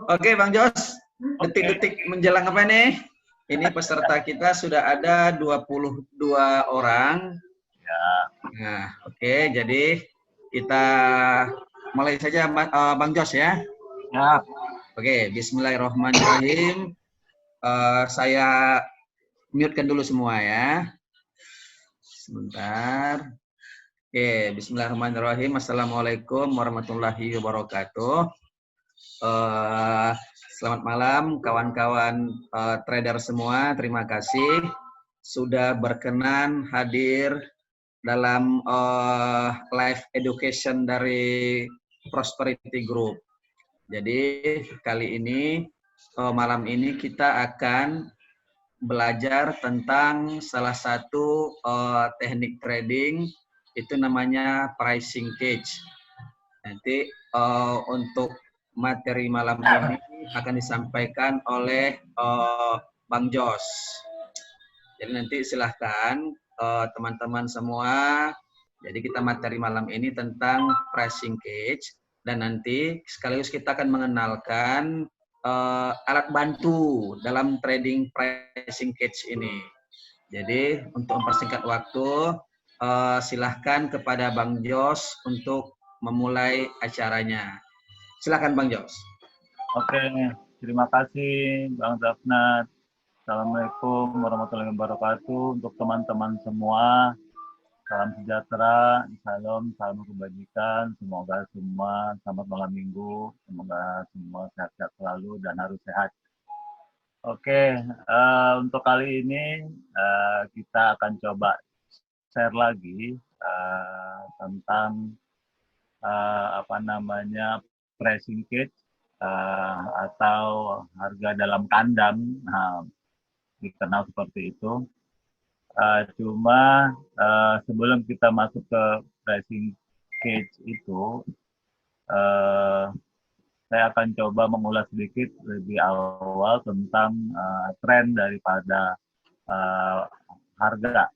Oke, Bang Jos. Detik-detik menjelang apa nih? Ini peserta kita sudah ada 22 orang. Ya. Nah, oke. Jadi kita mulai saja, Bang Jos ya. Ya. Oke, Bismillahirrahmanirrahim. Saya mute-kan dulu semua ya. Sebentar. Oke, Bismillahirrahmanirrahim. Assalamualaikum warahmatullahi wabarakatuh. Selamat malam kawan-kawan trader semua. Terima kasih sudah berkenan hadir dalam live education dari Prosperity Group. Jadi kali ini malam ini kita akan belajar tentang salah satu teknik trading, itu namanya pricing cage. Nanti untuk materi malam ini akan disampaikan oleh Bang Jos. Jadi nanti silahkan teman-teman semua. Jadi kita materi malam ini tentang pricing cage, dan nanti sekaligus kita akan mengenalkan alat bantu dalam trading pricing cage ini. Jadi untuk mempersingkat waktu, silahkan kepada Bang Jos untuk memulai acaranya. Silakan Bang Jos. Oke, terima kasih Bang Zafnat. Assalamualaikum warahmatullahi wabarakatuh. Untuk teman-teman semua, salam sejahtera, salam kebajikan. Semoga semua selamat malam minggu. Semoga semua sehat-sehat selalu dan harus sehat. Oke, untuk kali ini kita akan coba share lagi tentang pricing cage atau harga dalam kandang, dikenal seperti itu. Cuma sebelum kita masuk ke pricing cage itu, saya akan coba mengulas sedikit lebih awal tentang tren daripada harga.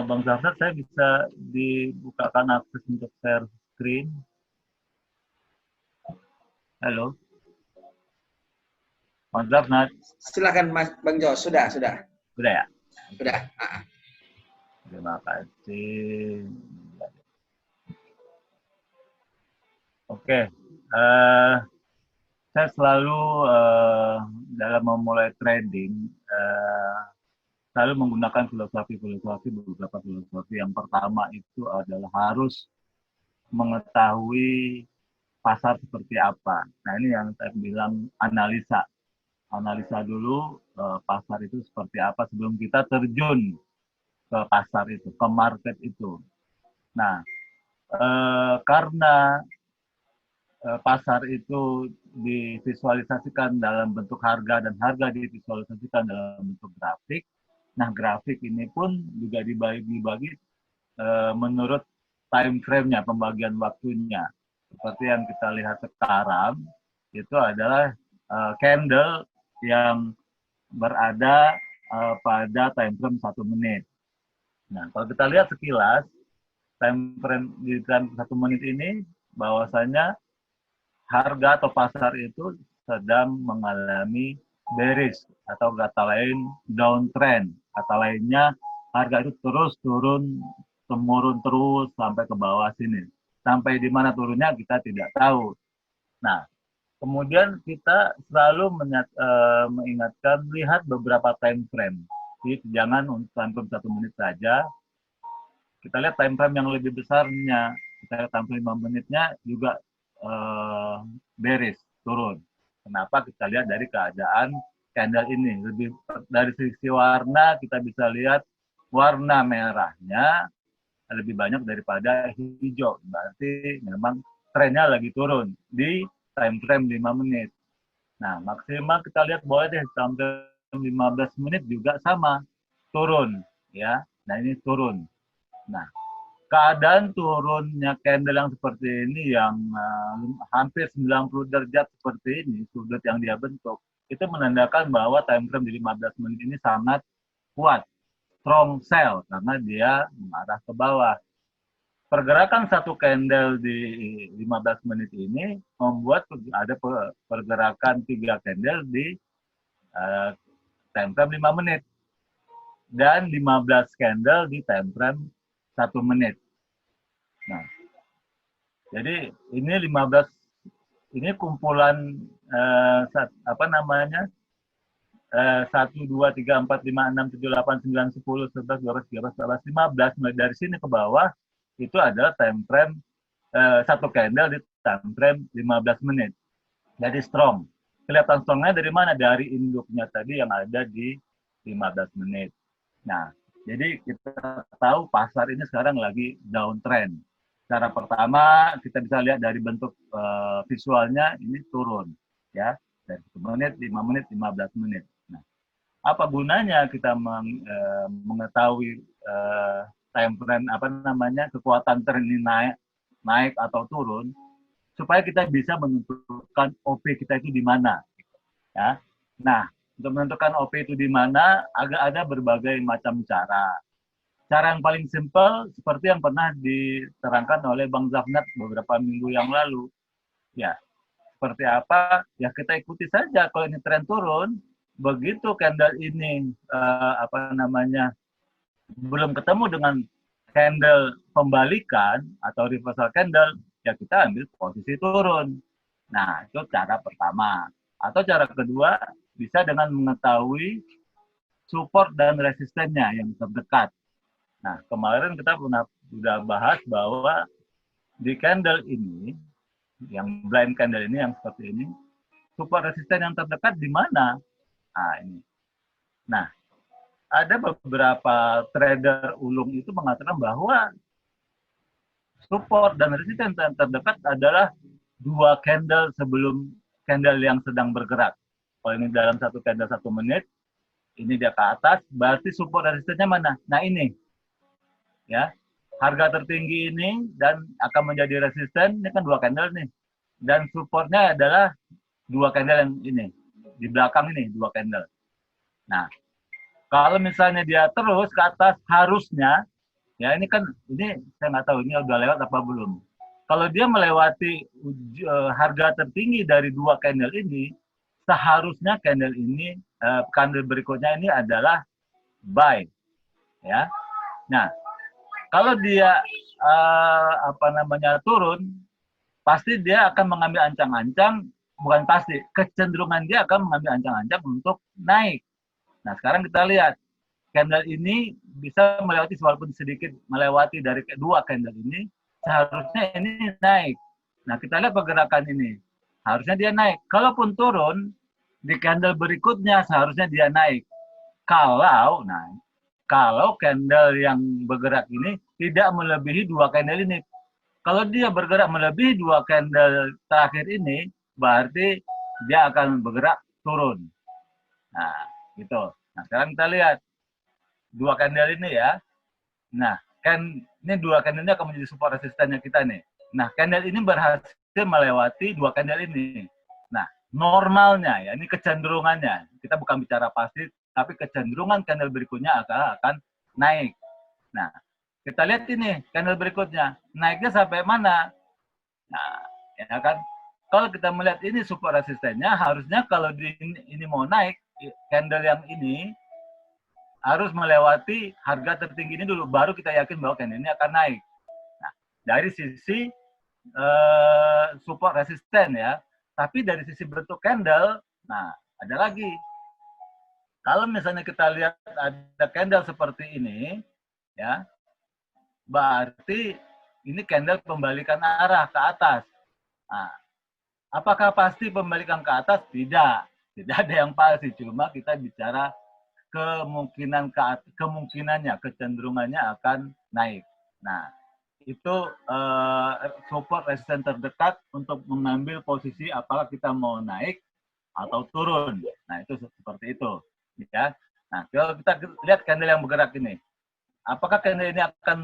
Bang Zafar, saya bisa dibukakan akses untuk share screen? Halo, Bang Zafar. Silakan Mas Bang Jos. Sudah ya? Sudah. Terima kasih. Oke, saya selalu dalam memulai trading selalu menggunakan beberapa filosofi. Yang pertama itu adalah harus mengetahui pasar seperti apa. Nah, ini yang saya bilang analisa. Analisa dulu pasar itu seperti apa sebelum kita terjun ke pasar itu, ke market itu. Nah, karena pasar itu divisualisasikan dalam bentuk harga dan harga divisualisasikan dalam bentuk grafik. Nah, grafik ini pun juga dibagi menurut time frame-nya, pembagian waktunya. Seperti yang kita lihat sekarang, itu adalah candle yang berada pada time frame 1 menit. Nah, kalau kita lihat sekilas, time frame di time 1 menit ini, bahwasanya harga atau pasar itu sedang mengalami bearish, atau kata lain downtrend. Kata lainnya, harga itu terus temurun terus sampai ke bawah sini. Sampai di mana turunnya kita tidak tahu. Nah, kemudian kita selalu mengingatkan, lihat beberapa time frame. Jadi jangan untuk time frame 1 menit saja. Kita lihat time frame yang lebih besarnya. Kita lihat time frame 5 menitnya juga bearish, turun. Kenapa? Kita lihat dari keadaan candle ini. Lebih dari sisi warna, kita bisa lihat warna merahnya lebih banyak daripada hijau. Berarti memang trennya lagi turun di time frame 5 menit. Nah, maksimal kita lihat boleh deh sampai 15 menit juga sama, turun. Ya. Nah, ini turun. Nah, keadaan turunnya candle yang seperti ini, yang hampir 90 derajat seperti ini, sudut yang dia bentuk, itu menandakan bahwa time frame di 15 menit ini sangat kuat, strong sell, karena dia mengarah ke bawah. pergerakan satu candle di 15 menit ini membuat ada pergerakan 3 candle di time frame 5 menit dan 15 candle di time frame 1 menit. Nah, jadi ini 15 ini kumpulan apa namanya? 1, 2, 3, 4, 5, 6, 7, 8, 9, 10, 11, 12, 13, 14, 15 mulai dari sini ke bawah itu adalah time frame satu candle di time frame 15 menit. Jadi strong. Kelihatan strongnya dari mana? Dari induknya tadi yang ada di 15 menit. Nah, jadi kita tahu pasar ini sekarang lagi downtrend. Cara pertama kita bisa lihat dari bentuk visualnya ini turun, ya, dari 1 menit, 5 menit, 15 menit. Nah, apa gunanya kita mengetahui time frame apa namanya kekuatan tren ini naik atau turun supaya kita bisa menentukan OP kita itu di mana, ya. Nah, untuk menentukan OP itu di mana agak ada berbagai macam cara. Cara yang paling simpel seperti yang pernah diterangkan oleh Bang Zafnat beberapa minggu yang lalu. Ya, seperti apa? Ya kita ikuti saja. Kalau ini tren turun, begitu candle ini apa namanya belum ketemu dengan candle pembalikan atau reversal candle, ya kita ambil posisi turun. Nah, itu cara pertama. Atau cara kedua, bisa dengan mengetahui support dan resistennya yang terdekat. Nah, kemarin kita sudah bahas bahwa di candle ini, yang blind candle ini, yang seperti ini, support resisten yang terdekat di mana? Nah, ini. Nah, ada beberapa trader ulung itu mengatakan bahwa support dan resisten yang terdekat adalah 2 candle sebelum candle yang sedang bergerak. Kalau ini dalam satu candle 1 menit, ini dia ke atas, berarti support dan resistennya mana? Nah, ini. Ya, harga tertinggi ini dan akan menjadi resisten, ini kan 2 candle nih. Dan supportnya adalah 2 candle yang ini. Di belakang ini 2 candle. Nah, kalau misalnya dia terus ke atas, harusnya, ya ini kan, ini saya nggak tahu ini udah lewat apa belum. Kalau dia melewati harga tertinggi dari 2 candle ini, seharusnya candle ini, candle berikutnya ini adalah buy. Ya, nah, kalau dia apa namanya turun, pasti dia akan mengambil ancang-ancang, bukan pasti, kecenderungan dia akan mengambil ancang-ancang untuk naik. Nah, sekarang kita lihat, candle ini bisa melewati, walaupun sedikit melewati dari 2 candle ini, seharusnya ini naik. Nah, kita lihat pergerakan ini. Harusnya dia naik. Kalaupun turun, di candle berikutnya seharusnya dia naik. Kalau candle yang bergerak ini tidak melebihi 2 candle ini. Kalau dia bergerak melebihi 2 candle terakhir ini, berarti dia akan bergerak turun. Nah, gitu. Nah, sekarang kita lihat 2 candle ini ya. Nah, ini 2 candle ini akan menjadi support resistennya kita nih. Nah, candle ini berhasil melewati 2 candle ini. Nah, normalnya ya, ini kecenderungannya. Kita bukan bicara pasti, tapi kecenderungan candle berikutnya akan naik. Nah, kita lihat ini candle berikutnya. Naiknya sampai mana? Nah, ya kan? Kalau kita melihat ini support resistennya, harusnya kalau ini mau naik, candle yang ini harus melewati harga tertinggi ini dulu, baru kita yakin bahwa candle ini akan naik. Nah, dari sisi support resisten ya, tapi dari sisi bentuk candle, nah ada lagi. Kalau misalnya kita lihat ada candle seperti ini, ya, berarti ini candle pembalikan arah ke atas. Nah, apakah pasti pembalikan ke atas? Tidak. Tidak ada yang pasti, cuma kita bicara kemungkinannya, kecenderungannya akan naik. Nah, itu support resisten terdekat untuk mengambil posisi apakah kita mau naik atau turun. Nah, itu seperti itu. Ya. Nah, kalau kita lihat candle yang bergerak ini, apakah candle ini akan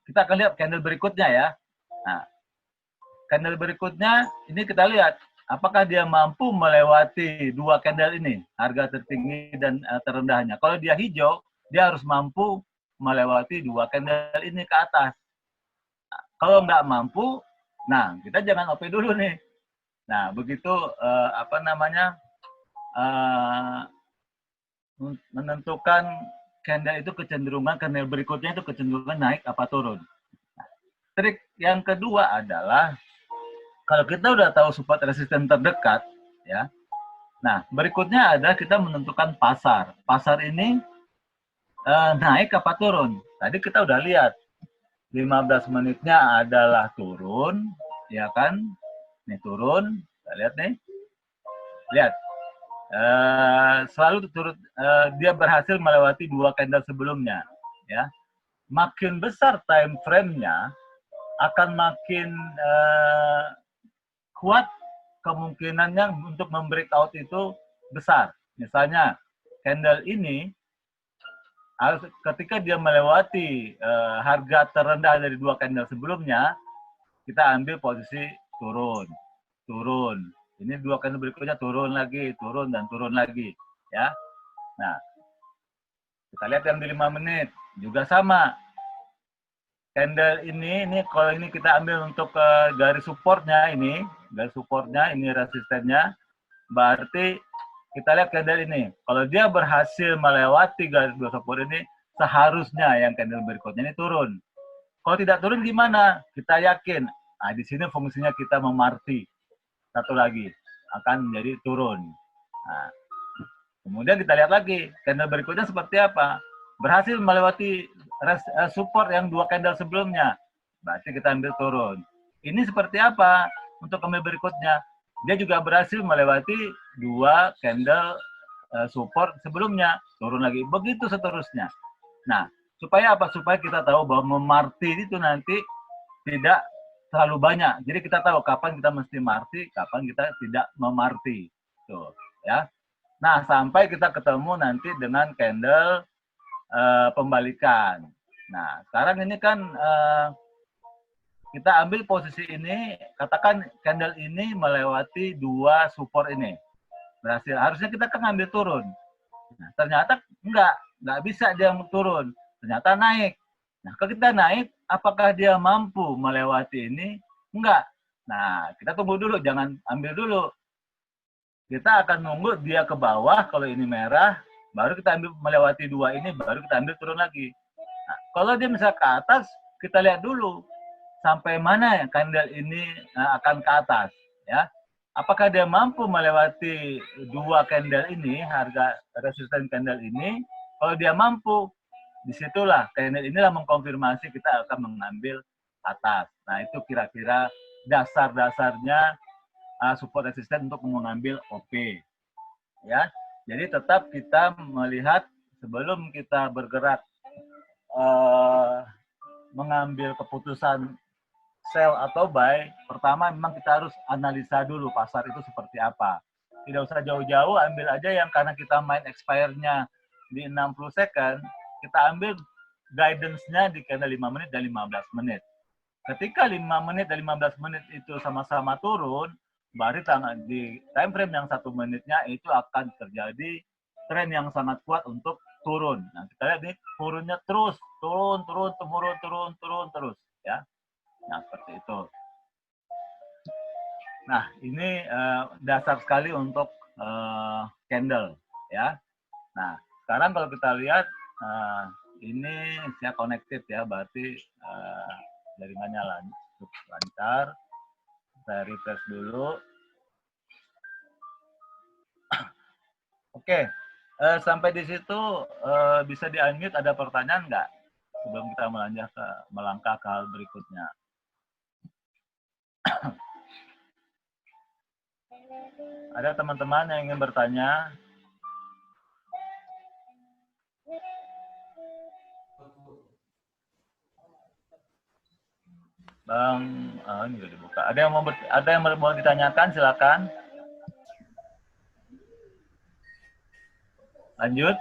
kita akan lihat candle berikutnya ya. Nah, candle berikutnya ini kita lihat apakah dia mampu melewati 2 candle ini, harga tertinggi dan terendahnya. Kalau dia hijau, dia harus mampu melewati 2 candle ini ke atas. Kalau nggak mampu, nah kita jangan OP dulu nih. Nah, begitu menentukan candle itu kecenderungan, candle berikutnya itu kecenderungan naik apa turun. Nah, trik yang kedua adalah kalau kita udah tahu support resisten terdekat, ya. Nah, berikutnya adalah kita menentukan pasar. Pasar ini naik apa turun. Tadi kita udah lihat 15 menitnya adalah turun, ya kan? Nih turun, kita lihat nih. Lihat. Selalu turut dia berhasil melewati 2 candle sebelumnya, ya. Makin besar time frame-nya akan makin kuat kemungkinannya untuk membreakout itu besar. Misalnya candle ini ketika dia melewati harga terendah dari 2 candle sebelumnya, kita ambil posisi turun. Ini 2 candle berikutnya turun lagi, turun dan turun lagi, ya. Nah, kita lihat yang di 5 menit juga sama. Candle ini kalau ini kita ambil untuk garis supportnya ini resistennya, berarti kita lihat candle ini. Kalau dia berhasil melewati garis 2 support ini, seharusnya yang candle berikutnya ini turun. Kalau tidak turun gimana? Kita yakin. Nah, di sini fungsinya kita memarti. Satu lagi akan menjadi turun. Nah, kemudian kita lihat lagi candle berikutnya seperti apa. Berhasil melewati support yang 2 candle sebelumnya, berarti kita ambil turun. Ini seperti apa untuk candle berikutnya? Dia juga berhasil melewati 2 candle support sebelumnya, turun lagi. Begitu seterusnya. Nah, supaya apa? Supaya kita tahu bahwa memarti itu nanti tidak terlalu banyak. Jadi kita tahu kapan kita mesti marti, kapan kita tidak memarti. Tuh, ya. Nah, sampai kita ketemu nanti dengan candle pembalikan. Nah, sekarang ini kan kita ambil posisi ini, katakan candle ini melewati 2 support ini. Berhasil. Harusnya kita kan ambil turun. Nah, ternyata nggak bisa dia turun. Ternyata naik. Nah, kalau kita naik, apakah dia mampu melewati ini? Enggak. Nah, kita tunggu dulu, jangan ambil dulu. Kita akan nunggu dia ke bawah, kalau ini merah, baru kita ambil melewati 2 ini, baru kita ambil turun lagi. Nah, kalau dia misal ke atas, kita lihat dulu sampai mana candle ini akan ke atas, ya. Apakah dia mampu melewati 2 candle ini, harga resisten candle ini? Kalau dia mampu, disitulah candle inilah mengkonfirmasi kita akan mengambil atas. Nah, itu kira-kira dasar-dasarnya support resisten untuk mengambil OP, ya. Jadi tetap kita melihat sebelum kita bergerak mengambil keputusan sell atau buy, pertama memang kita harus analisa dulu pasar itu seperti apa. Tidak usah jauh-jauh, ambil aja yang karena kita main expire-nya di 60 second, kita ambil guidance-nya di candle 5 menit dan 15 menit. Ketika 5 menit dan 15 menit itu sama-sama turun, baru di time frame yang 1 menitnya itu akan terjadi tren yang sangat kuat untuk turun. Nah, kita lihat nih turunnya terus, turun terus, ya. Nah, seperti itu. Nah, ini dasar sekali untuk candle, ya. Nah, sekarang kalau kita lihat ini saya connected ya, berarti jaringannya lancar. Saya refresh dulu. Oke, sampai di situ bisa di-unmute, ada pertanyaan nggak? Sebelum kita melangkah ke hal berikutnya. Ada teman-teman yang ingin bertanya? Bang, ini udah dibuka. Ada yang mau ditanyakan, silakan. Lanjut.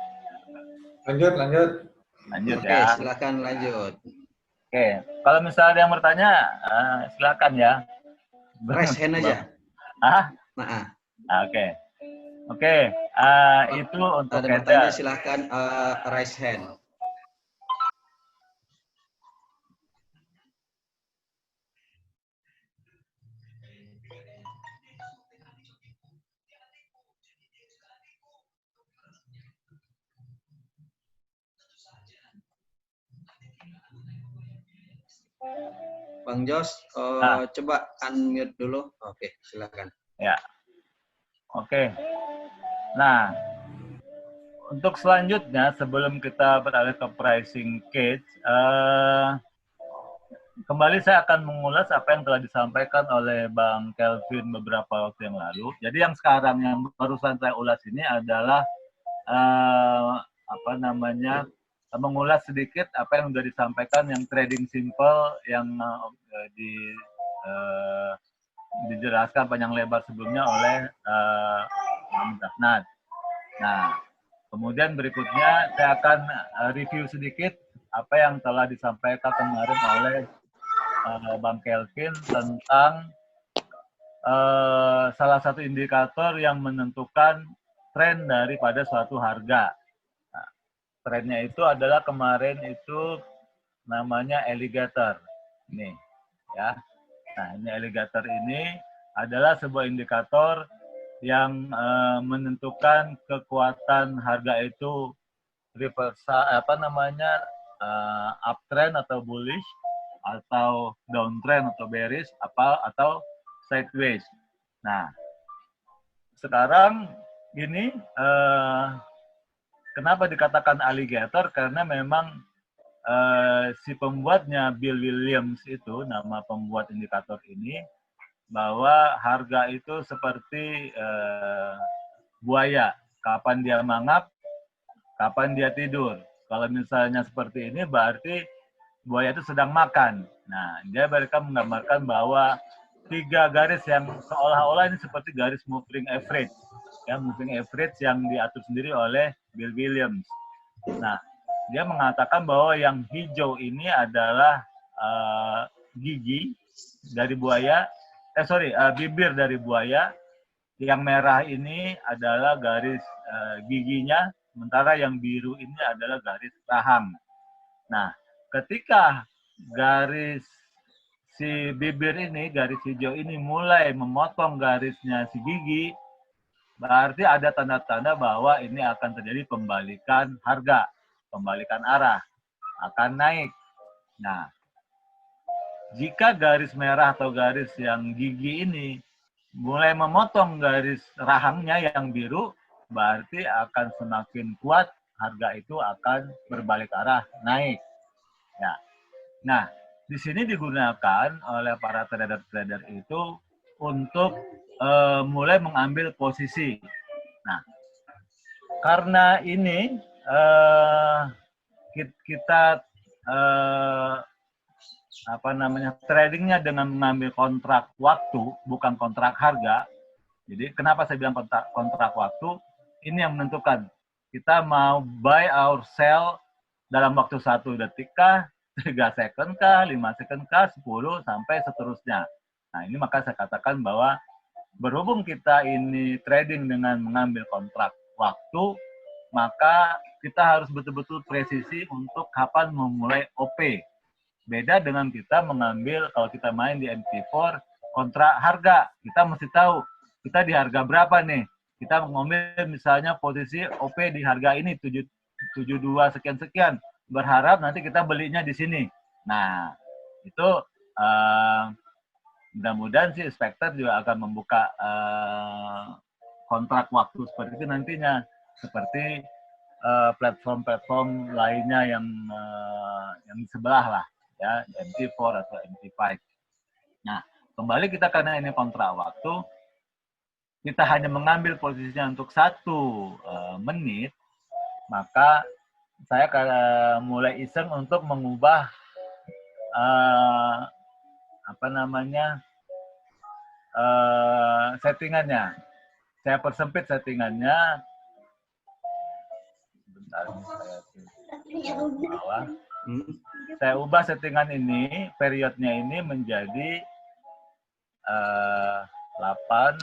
Lanjut. Oke, ya. Silakan lanjut. Oke, kalau misalnya ada yang bertanya, silakan ya. Raise hand aja. Nah. Oke. Itu untuk ada bertanya, silakan raise hand. Bang Jos, coba unmute dulu. Oke, silakan. Ya, oke. Nah, untuk selanjutnya sebelum kita beralih ke pricing case, kembali saya akan mengulas apa yang telah disampaikan oleh Bang Kelvin beberapa waktu yang lalu. Jadi yang sekarang yang barusan saya ulas ini adalah mengulas sedikit apa yang sudah disampaikan yang trading simple yang dijelaskan panjang lebar sebelumnya oleh Bang Dahnat. Nah, kemudian berikutnya saya akan review sedikit apa yang telah disampaikan kemarin oleh Bang Kelvin tentang salah satu indikator yang menentukan tren daripada suatu harga. Nah, trennya itu adalah kemarin itu namanya alligator. Ini, ya. Nah, ini alligator ini adalah sebuah indikator yang menentukan kekuatan harga itu reversal uptrend atau bullish atau downtrend atau bearish atau sideways. Nah, sekarang ini kenapa dikatakan alligator? Karena memang si pembuatnya Bill Williams itu, nama pembuat indikator ini, bahwa harga itu seperti buaya, kapan dia mangap, kapan dia tidur. Kalau misalnya seperti ini berarti buaya itu sedang makan. Nah, mereka menggambarkan bahwa 3 garis yang seolah-olah ini seperti garis moving average. Ya, moving average yang diatur sendiri oleh Bill Williams. Nah, dia mengatakan bahwa yang hijau ini adalah gigi dari buaya, bibir dari buaya. Yang merah ini adalah garis giginya, sementara yang biru ini adalah garis rahang. Nah, ketika garis si bibir ini, garis hijau ini mulai memotong garisnya si gigi, berarti ada tanda-tanda bahwa ini akan terjadi pembalikan harga, pembalikan arah, akan naik. Nah, jika garis merah atau garis yang gigi ini mulai memotong garis rahangnya yang biru, berarti akan semakin kuat harga itu akan berbalik arah naik. Ya. Nah, di sini digunakan oleh para trader-trader itu untuk mulai mengambil posisi. Nah, karena ini kita tradingnya dengan mengambil kontrak waktu, bukan kontrak harga. Jadi kenapa saya bilang kontrak waktu? Ini yang menentukan kita mau buy or sell dalam waktu 1 detik kah, 3 second kah, 5 second kah, 10 sampai seterusnya. Nah, ini maka saya katakan bahwa berhubung kita ini trading dengan mengambil kontrak waktu, maka kita harus betul-betul presisi untuk kapan memulai OP. Beda dengan kita mengambil, kalau kita main di MT4, kontrak harga. Kita mesti tahu, kita di harga berapa nih. Kita mengambil misalnya posisi OP di harga ini, 72 sekian-sekian. Berharap nanti kita belinya di sini. Nah, itu mudah-mudahan sih Spectre juga akan membuka kontrak waktu seperti itu nantinya. Seperti platform-platform lainnya yang di sebelah lah, ya, MT4 atau MT5. Nah, kembali kita karena ini kontrak waktu, kita hanya mengambil posisinya untuk 1 menit, maka saya mulai iseng untuk mengubah settingannya. Saya persempit settingannya. Bentar, saya ubah settingan ini, periodnya ini menjadi 8.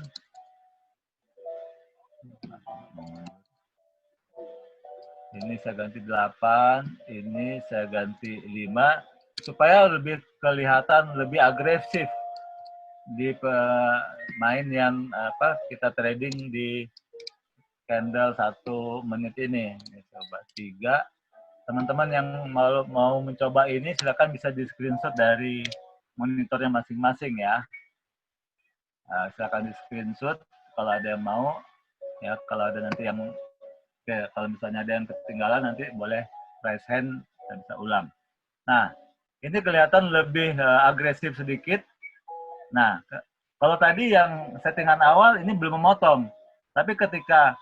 Ini saya ganti 8, ini saya ganti 5, supaya lebih kelihatan lebih agresif di main yang kita trading di candle 1 menit ini. Coba 3, teman-teman yang mau mencoba ini silakan bisa di screenshot dari monitornya masing-masing ya. Silakan di screenshot kalau ada yang mau ya, kalau ada nanti yang kalau misalnya ada yang ketinggalan nanti boleh raise hand dan bisa ulang. Nah, ini kelihatan lebih agresif sedikit. Nah, kalau tadi yang settingan awal ini belum memotong, tapi ketika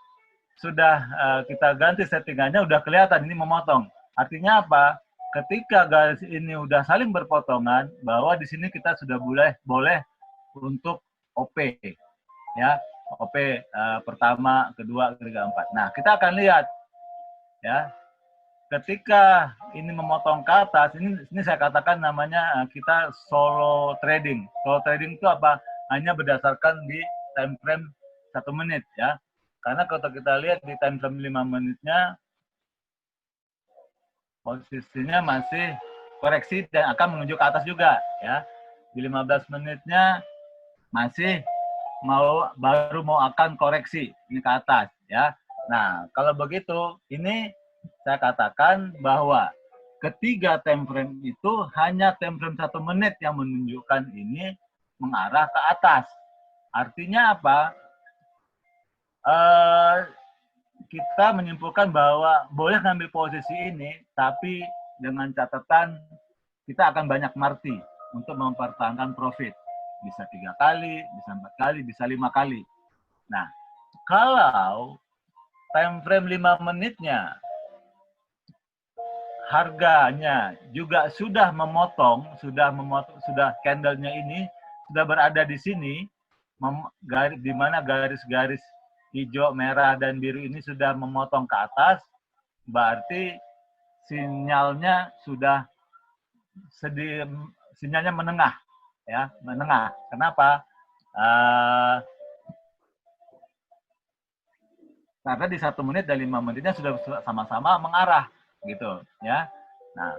sudah kita ganti settingannya udah kelihatan ini memotong. Artinya apa? Ketika garis ini udah saling berpotongan, bahwa di sini kita sudah boleh untuk OP ya, OP pertama, kedua, ketiga, empat. Nah, kita akan lihat ya. Ketika ini memotong ke atas, ini saya katakan namanya kita solo trading. Solo trading itu apa? Hanya berdasarkan di time frame 1 menit ya. Karena kalau kita lihat di time frame 5 menitnya, posisinya masih koreksi dan akan menuju ke atas juga ya. Di 15 menitnya masih baru mau akan koreksi ini ke atas ya. Nah, kalau begitu ini saya katakan bahwa ketiga time frame itu hanya time frame 1 menit yang menunjukkan ini mengarah ke atas. Artinya apa? Kita menyimpulkan bahwa boleh ngambil posisi ini, tapi dengan catatan kita akan banyak marti untuk mempertahankan profit. Bisa 3 kali, bisa 4 kali, bisa 5 kali. Nah, kalau time frame 5 menitnya harganya juga sudah memotong, sudah candlenya ini sudah berada di sini, di mana garis-garis hijau, merah, dan biru ini sudah memotong ke atas, berarti sinyalnya sudah sinyalnya menengah, ya, menengah. Kenapa? Karena di 1 menit dan 5 menitnya sudah sama-sama mengarah, gitu, ya. Nah,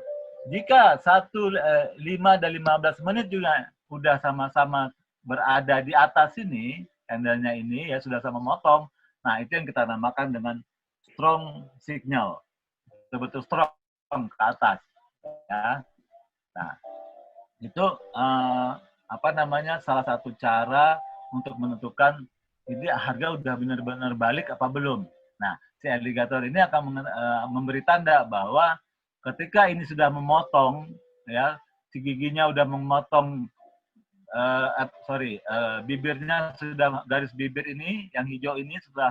jika 5 dan 15 menit juga sudah sama-sama berada di atas ini, candlenya ini ya sudah sama memotong. Nah, itu yang kita namakan dengan strong signal. Betul-betul strong ke atas, ya. Nah, itu salah satu cara untuk menentukan ini harga udah benar-benar balik apa belum. Nah, si alligator ini akan memberi tanda bahwa ketika ini sudah memotong, ya, si giginya udah memotong, bibirnya sudah, garis bibir ini yang hijau ini sudah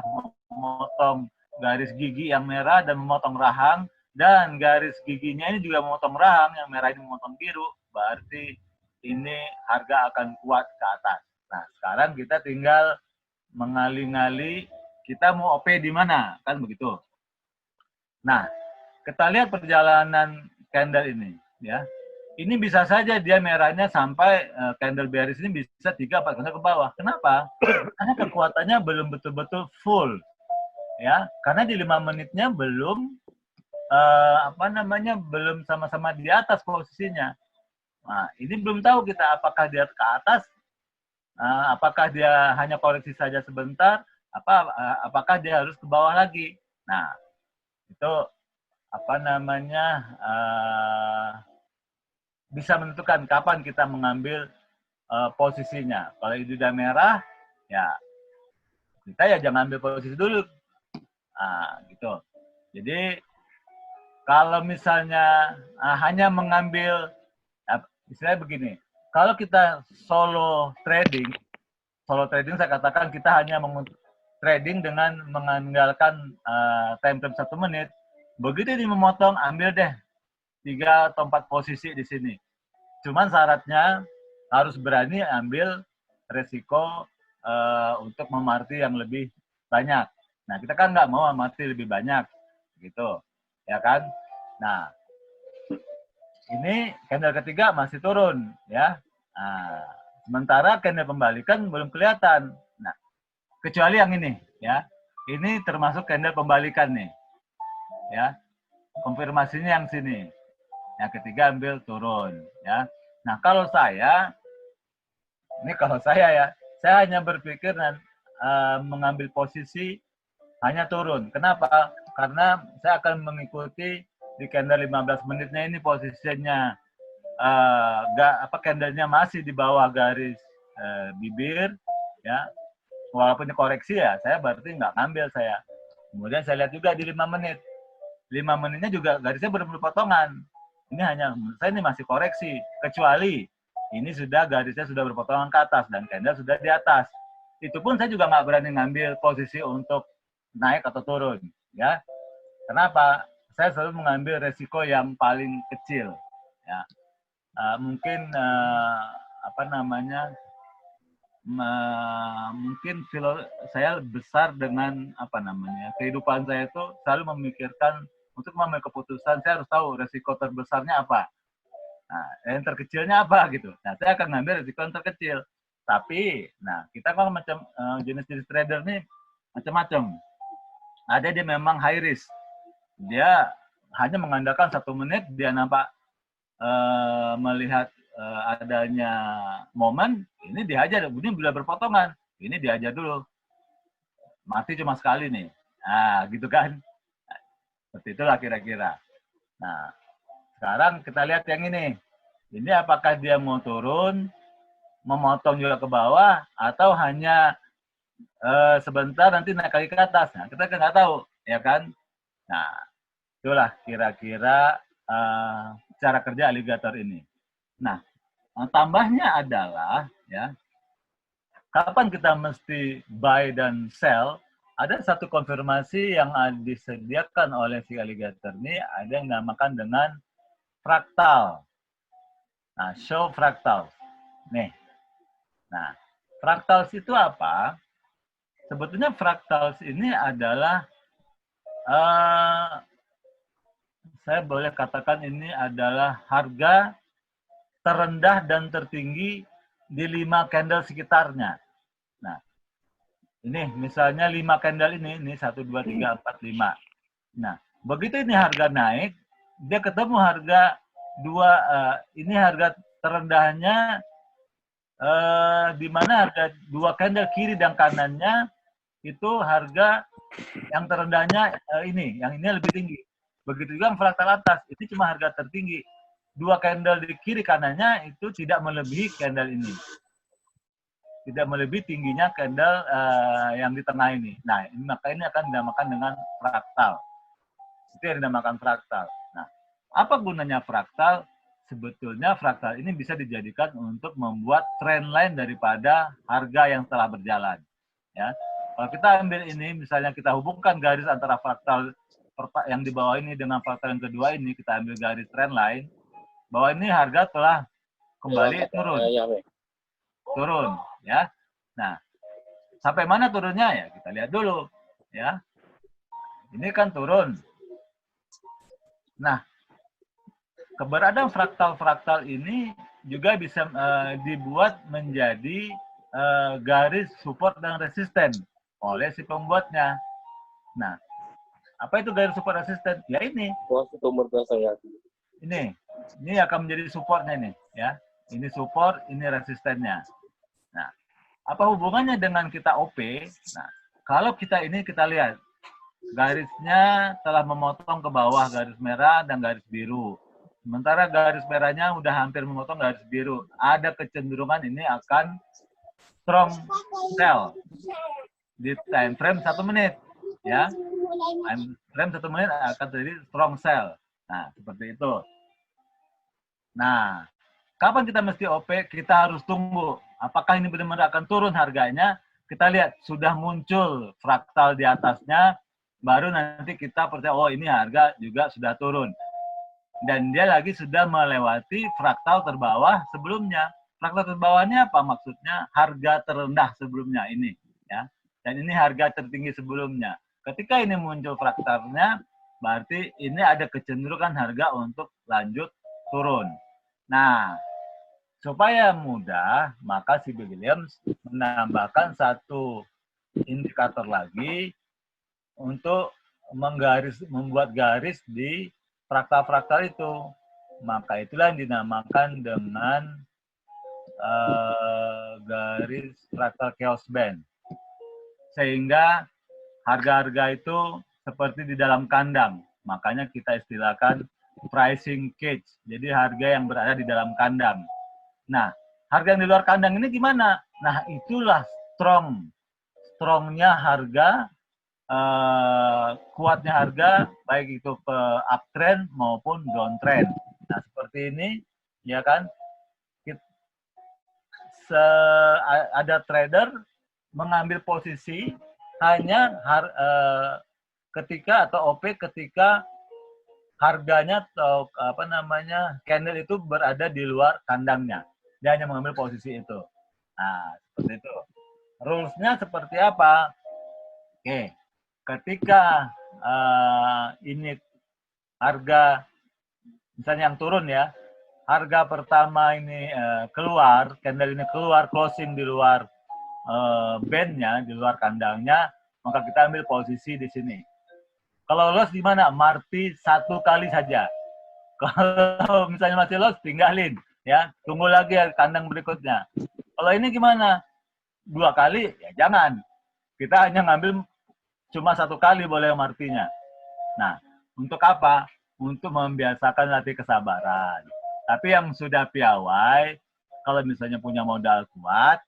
memotong garis gigi yang merah dan memotong rahang, dan garis giginya ini juga memotong rahang, yang merah ini memotong biru, berarti ini harga akan kuat ke atas. Nah, sekarang kita tinggal mengali-ngali kita mau OP di mana, kan begitu. Nah, kita lihat perjalanan candle ini, ya. Ini bisa saja dia merahnya sampai candle bearish ini bisa 3-4 kali ke bawah. Kenapa? Karena kekuatannya belum betul-betul full, ya. Karena di 5 menitnya belum belum sama-sama di atas posisinya. Nah, ini belum tahu kita apakah dia ke atas, apakah dia hanya koreksi saja sebentar, apakah dia harus ke bawah lagi. Nah, itu bisa menentukan kapan kita mengambil posisinya. Kalau itu udah merah, ya kita ya jangan ambil posisi dulu. Nah, gitu. Jadi kalau misalnya hanya mengambil, istilahnya begini, kalau kita solo trading saya katakan kita hanya trading dengan mengandalkan time frame 1 menit. Begitu ini memotong, ambil deh 3 atau 4 posisi di sini. Cuman syaratnya harus berani ambil resiko untuk memarti yang lebih banyak. Nah, kita kan nggak mau memarti lebih banyak, gitu, ya kan? Nah, ini candle ketiga masih turun, ya. Nah, sementara candle pembalikan belum kelihatan. Nah, kecuali yang ini, ya. Ini termasuk candle pembalikan nih, ya. Konfirmasinya yang sini. Yang ketiga ambil turun, ya. Nah, kalau saya ya, saya hanya berpikir mengambil posisi hanya turun. Kenapa? Karena saya akan mengikuti di candle 15 menitnya ini posisinya candlenya masih di bawah garis bibir, ya, walaupun dikoreksi ya, saya berarti nggak ngambil saya. Kemudian saya lihat juga di 5 menit. 5 menitnya juga garisnya benar-benar potongan. Ini hanya, menurut saya ini masih koreksi. Kecuali ini sudah garisnya sudah berpotongan ke atas dan candle sudah di atas. Itu pun saya juga nggak berani ngambil posisi untuk naik atau turun. Ya. Kenapa? Saya selalu mengambil resiko yang paling kecil. Ya. Mungkin mungkin saya besar dengan kehidupan saya itu selalu memikirkan untuk mengambil keputusan saya harus tahu resiko terbesarnya apa, nah yang terkecilnya apa gitu. Nah saya akan ngambil resiko yang terkecil. Tapi nah kita kalau macam jenis-jenis trader nih macam-macam. Ada dia memang high risk, dia hanya mengandalkan 1 menit dia nampak melihat adanya momen, ini dihajar, ini bila berpotongan, ini dihajar dulu. Mati cuma sekali nih. Nah, gitu kan. Nah, seperti itulah kira-kira. Nah, sekarang kita lihat yang ini. Ini apakah dia mau turun, memotong juga ke bawah, atau hanya sebentar nanti naik lagi ke atas. Nah, kita kan nggak tahu, ya kan? Nah, itulah kira-kira cara kerja aligator ini. Nah, tambahnya adalah ya, kapan kita mesti buy dan sell? Ada satu konfirmasi yang disediakan oleh si aligator ini, ada yang dinamakan dengan fraktal. Nah, show fractals. Nih. Nah, fractals itu apa? Sebetulnya fractals ini adalah saya boleh katakan ini adalah harga terendah dan tertinggi di 5 candle sekitarnya. Nah, ini misalnya 5 candle ini 1, 2, 3, 4, 5. Nah, begitu ini harga naik, dia ketemu harga ini harga terendahnya di mana harga 2 candle kiri dan kanannya itu harga yang terendahnya yang ini lebih tinggi. Begitu juga fraktal atas, ini cuma harga tertinggi. 2 candle di kiri kanannya itu tidak melebihi candle ini. Tidak melebihi tingginya candle yang di tengah ini. Nah, maka ini akan dinamakan dengan fraktal. Itu yang dinamakan fraktal. Nah, apa gunanya fraktal? Sebetulnya fraktal ini bisa dijadikan untuk membuat trend line daripada harga yang telah berjalan. Ya, kalau kita ambil ini, misalnya kita hubungkan garis antara fraktal yang di bawah ini dengan fraktal yang kedua ini, kita ambil garis trend line, bahwa ini harga telah kembali turun, ya. Nah, sampai mana turunnya ya? Kita lihat dulu, ya. Ini kan turun. Nah, keberadaan fraktal-fraktal ini juga bisa dibuat menjadi garis support dan resisten oleh si pembuatnya. Nah, apa itu garis support resisten? Ya ini. Ini akan menjadi supportnya nih, ya. Ini support, ini resistennya. Nah, apa hubungannya dengan kita OP? Nah, kalau kita lihat garisnya telah memotong ke bawah garis merah dan garis biru. Sementara garis merahnya udah hampir memotong garis biru. Ada kecenderungan ini akan strong sell di time frame 1 menit, ya. Time frame 1 menit akan terjadi strong sell. Nah, seperti itu. Nah, kapan kita mesti OP? Kita harus tunggu. Apakah ini benar-benar akan turun harganya? Kita lihat, sudah muncul fraktal di atasnya, baru nanti kita percaya, oh ini harga juga sudah turun. Dan dia lagi sudah melewati fraktal terbawah sebelumnya. Fraktal terbawahnya apa maksudnya? Harga terendah sebelumnya ini, ya. Dan ini harga tertinggi sebelumnya. Ketika ini muncul fraktalnya, berarti ini ada kecenderungan harga untuk lanjut turun. Nah, supaya mudah, maka si Williams menambahkan satu indikator lagi untuk membuat garis di fraktal-fraktal itu. Maka itulah yang dinamakan dengan garis fraktal chaos band. Sehingga harga-harga itu seperti di dalam kandang. Makanya kita istilahkan pricing cage. Jadi harga yang berada di dalam kandang. Nah, harga yang di luar kandang ini gimana? Nah, itulah strongnya harga, kuatnya harga, baik itu ke uptrend maupun downtrend. Nah, seperti ini, ya kan? Ada trader mengambil posisi hanya ketika atau OP ketika harganya atau apa namanya candle itu berada di luar kandangnya. Dia hanya mengambil posisi itu. Nah, seperti itu. Rules-nya seperti apa? Oke, ketika ini harga misalnya yang turun ya, harga pertama ini keluar, candle ini keluar, closing di luar bandnya, di luar kandangnya, maka kita ambil posisi di sini. Kalau loss di mana? Marti 1 kali saja. Kalau misalnya masih loss, tinggalin, ya, tunggu lagi ya kandang berikutnya. Kalau ini gimana? 2 kali, ya jangan. Kita hanya ngambil cuma 1 kali boleh martinya. Nah, untuk apa? Untuk membiasakan latih kesabaran. Tapi yang sudah piawai, kalau misalnya punya modal kuat,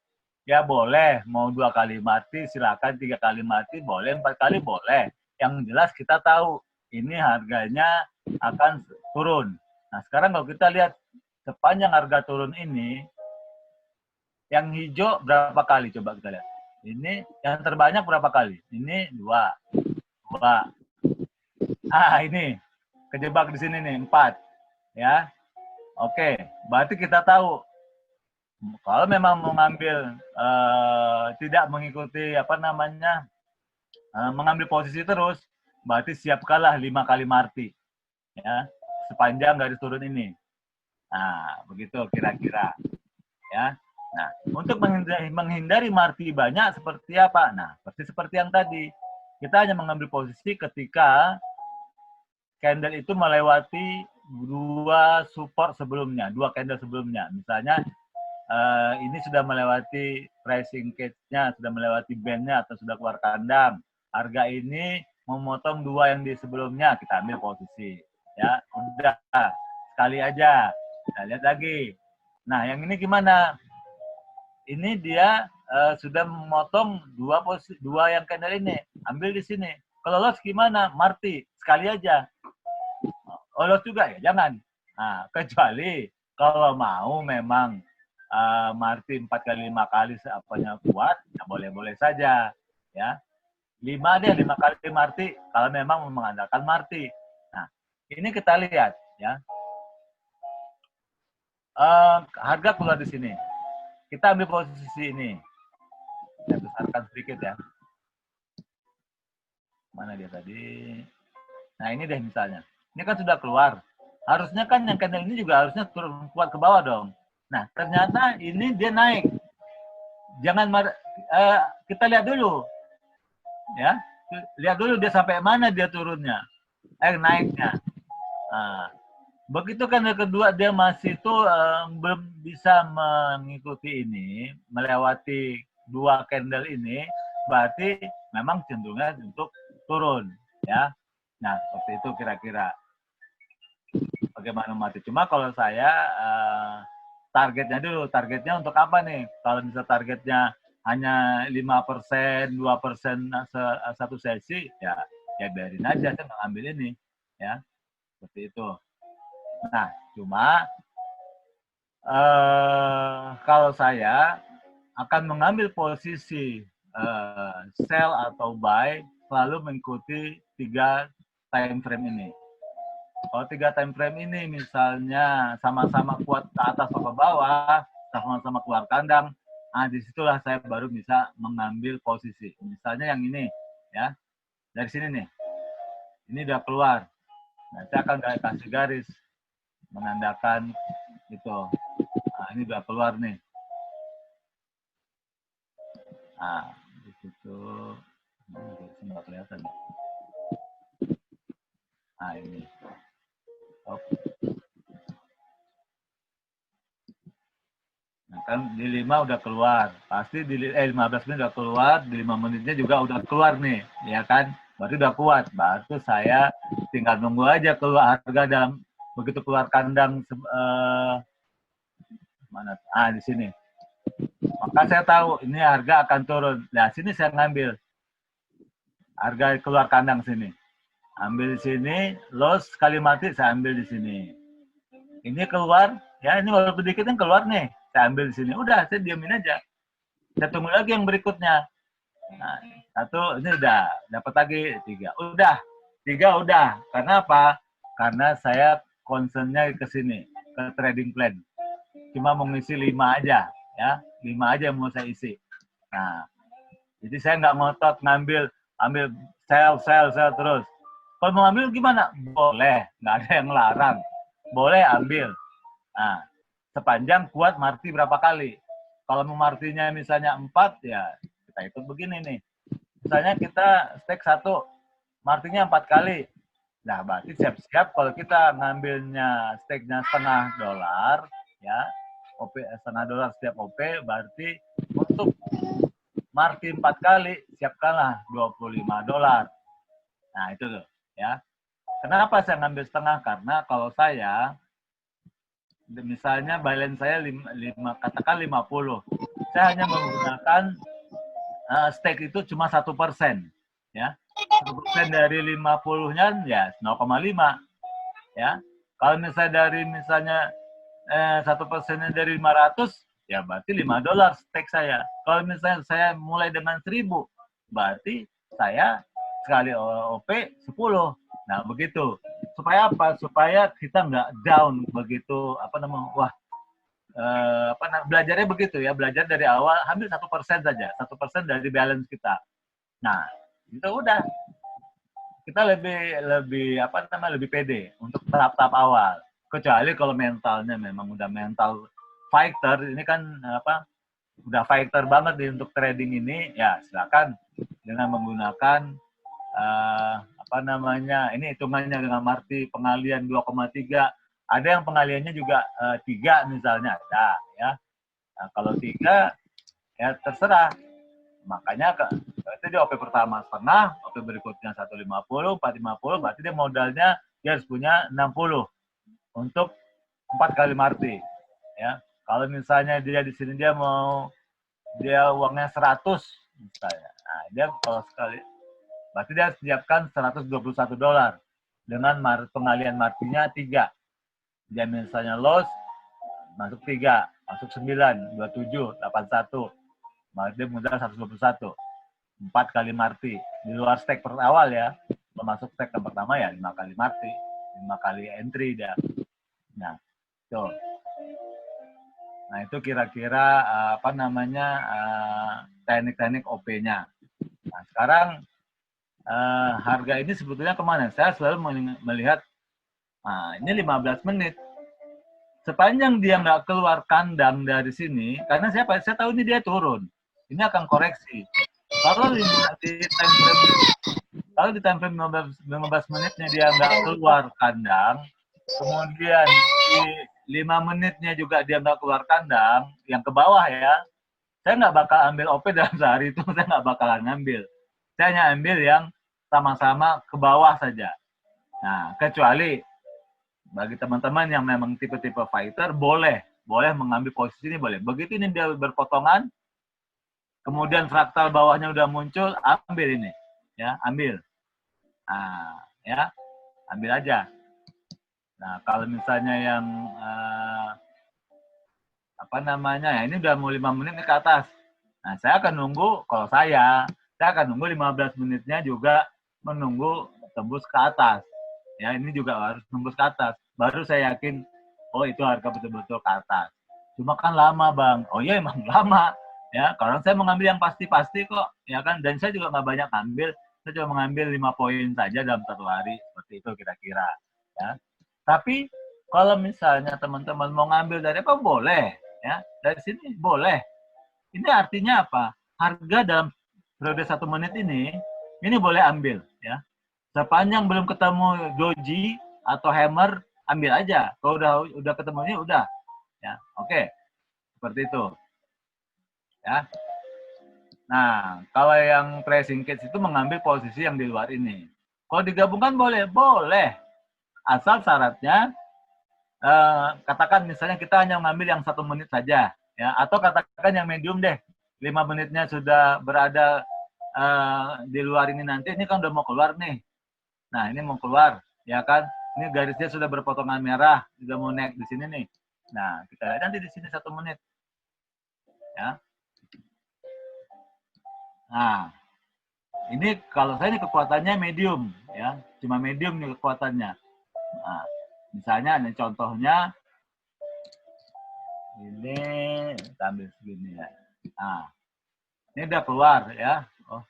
ya boleh. Mau 2 kali mati, silakan. 3 kali mati, boleh. 4 kali boleh. Yang jelas kita tahu, ini harganya akan turun. Nah, sekarang kalau kita lihat sepanjang harga turun ini, yang hijau berapa kali? Coba kita lihat. Ini yang terbanyak berapa kali? Ini 2. Ini kejebak di sini nih, 4. Ya. Oke, berarti kita tahu kalau memang mengambil tidak mengikuti apa namanya mengambil posisi terus, berarti siapkanlah 5 kali marti, ya, sepanjang garis turun ini. Nah, begitu kira-kira, ya. Nah, untuk menghindari marti banyak seperti apa? Nah, seperti yang tadi, kita hanya mengambil posisi ketika candle itu melewati 2 support sebelumnya, 2 candle sebelumnya. Misalnya ini sudah melewati pricing cage-nya, sudah melewati band-nya atau sudah keluar kandang. Harga ini memotong 2 yang di sebelumnya, kita ambil posisi. Ya, udah sekali aja. Kita lihat lagi. Nah, yang ini gimana? Ini dia sudah memotong 2 yang candle ini, ambil di sini. Kalau loss gimana? Marti sekali aja. Lolos juga ya jangan. Nah, kecuali kalau mau memang marti 4 kali 5 kali apanya kuat, ya boleh-boleh saja, ya. 5 kali marti kalau memang mengandalkan marti. Nah, ini kita lihat, ya. Harga keluar di sini. Kita ambil posisi ini. Saya besarkan sedikit ya. Mana dia tadi? Nah, ini deh misalnya. Ini kan sudah keluar. Harusnya kan yang candle ini juga harusnya turun kuat ke bawah dong. Nah, ternyata ini dia naik. Jangan kita lihat dulu. Ya. Lihat dulu dia sampai mana dia turunnya. Naiknya. Nah, begitu candle kedua dia masih tuh belum bisa mengikuti ini, melewati 2 candle ini, berarti memang cenderungnya untuk turun, ya. Nah, seperti itu kira-kira. Bagaimana mati? Cuma kalau saya targetnya dulu, targetnya untuk apa nih? Kalau misalnya targetnya hanya 5%, 2% satu sesi, ya biarin aja, saya mengambil ini, ya. Seperti itu. Nah, cuma kalau saya akan mengambil posisi sell atau buy selalu mengikuti 3 time frame ini. Kalau 3 time frame ini misalnya sama-sama kuat ke atas atau ke bawah, sama-sama keluar kandang, nah disitulah saya baru bisa mengambil posisi. Misalnya yang ini, ya, dari sini nih, ini udah keluar. Nah, saya akan kasih garis menandakan itu. Nah, ini udah keluar nih. Nah, di situ nggak kelihatan. Nah, ini. Nah, kan di 5 udah keluar. Pasti di 15 menit udah keluar, di 5 menitnya juga udah keluar nih, ya kan? berarti udah kuat. Baru saya tinggal nunggu aja keluar harga dalam begitu keluar kandang mana? Di sini. Maka saya tahu ini harga akan turun. Nah, sini saya ngambil harga keluar kandang sini. Ambil di sini, loss sekali mati saya ambil di sini. Ini keluar, ya ini walaupun dikit kan keluar nih. Saya ambil di sini. Udah, saya diamin aja. Saya tunggu lagi yang berikutnya. Nah, satu, ini udah. Dapat lagi 3. Udah. 3 udah. Karena apa? Karena saya concernnya ke sini. Ke trading plan. Cuma mau ngisi 5 aja. Ya, 5 aja yang mau saya isi. Nah, jadi saya nggak ngotot ambil sell terus. Kalau mau ambil gimana? Boleh, nggak ada yang larang. Boleh ambil. Nah, sepanjang kuat marti berapa kali. Kalau mau martinya misalnya 4, ya kita ikut begini nih. Misalnya kita stake 1, martinya 4 kali. Nah, berarti siap-siap kalau kita ngambilnya stake-nya $0,5, ya, OP $0,5 setiap OP, berarti untuk marti 4 kali, siapkanlah $25. Nah, itu tuh, ya. Kenapa saya ngambil setengah? Karena kalau saya, misalnya balance saya katakan 50, saya hanya menggunakan stake itu cuma 1%, ya. 1% dari 50-nya ya 0,5, ya. Kalau misalnya 1%-nya dari 500, ya berarti $5 stake saya. Kalau misalnya saya mulai dengan 1.000, berarti saya sekali OP 10. Nah, begitu. Supaya apa? Supaya kita nggak down begitu, belajarnya begitu ya, belajar dari awal, ambil 1% saja, 1% dari balance kita. Nah, itu udah. Kita lebih pede untuk tahap-tahap awal. Kecuali kalau mentalnya memang udah mental fighter, ini kan udah fighter banget nih untuk trading ini, ya silakan dengan menggunakan ini hitungannya dengan marti pengalian 2,3. Ada yang pengaliannya juga 3 misalnya, ada ya. Nah, kalau 3 ya terserah. Makanya itu dia OP pertama setengah, OP berikutnya 150, 450, berarti dia modalnya dia harus punya 60 untuk 4 kali marti. Ya, kalau misalnya dia di sini dia uangnya 100 misalnya, nah dia kalau sekali, berarti dia harus siapkan $121 dengan pengalian martinya 3. Dia misalnya loss masuk 3, masuk 9, 27, 81. Dia modal 121. 4 kali marti. Di luar stake per awal ya. Masuk stake yang pertama ya 5 kali marti. 5 kali entry dia. Nah, itu. Nah, itu kira-kira teknik-teknik OP-nya. Nah, sekarang harga ini sebetulnya kemana? Saya selalu melihat, ini 15 menit. Sepanjang dia nggak keluar kandang dari sini, karena saya tahu ini dia turun. Ini akan koreksi. Kalau di time frame 15 menitnya dia nggak keluar kandang, kemudian di 5 menitnya juga dia nggak keluar kandang, yang ke bawah ya, saya nggak bakal ambil OP dalam sehari itu, saya nggak bakalan ngambil. Saya hanya ambil yang sama-sama ke bawah saja. Nah, kecuali bagi teman-teman yang memang tipe-tipe fighter, boleh mengambil posisi ini, boleh. Begitu ini dia berpotongan, kemudian fraktal bawahnya udah muncul, ambil ini, ya, ambil. Nah, ya, ambil aja. Nah, kalau misalnya yang ini udah mau 5 menit ke atas. Nah, saya akan nunggu, kalau saya akan nunggu 15 menitnya juga menunggu tembus ke atas. Ya, ini juga harus tembus ke atas. Baru saya yakin, oh itu harga betul-betul ke atas. Cuma kan lama, Bang. Oh iya, emang lama. Ya, karena saya mengambil yang pasti-pasti kok, ya kan, dan saya juga nggak banyak ambil, saya cuma mengambil 5 poin saja dalam 1 hari, seperti itu kira-kira, ya. Tapi kalau misalnya teman-teman mau ngambil dari apa, boleh, ya, dari sini boleh. Ini artinya apa? Harga dalam periode 1 menit ini boleh ambil, ya. Sepanjang belum ketemu doji atau hammer, ambil aja. Kalau udah ketemu ini, udah, ya, oke, seperti itu. Ya. Nah, kalau yang tracing cage itu mengambil posisi yang di luar ini. Kalau digabungkan boleh, boleh. Asal syaratnya, katakan misalnya kita hanya mengambil yang 1 menit saja, ya, atau katakan yang medium deh, 5 menitnya sudah berada di luar ini nanti, ini kan udah mau keluar nih. Nah, ini mau keluar, ya kan? Ini garisnya sudah berpotongan merah, sudah mau naik di sini nih. Nah, kita lihat nanti di sini 1 menit. Ya. Nah, ini kalau saya ini kekuatannya medium, ya, cuma medium nih kekuatannya. Nah, misalnya ini contohnya, ini kita ambil segini ya. Nah, ini udah keluar ya. Oh,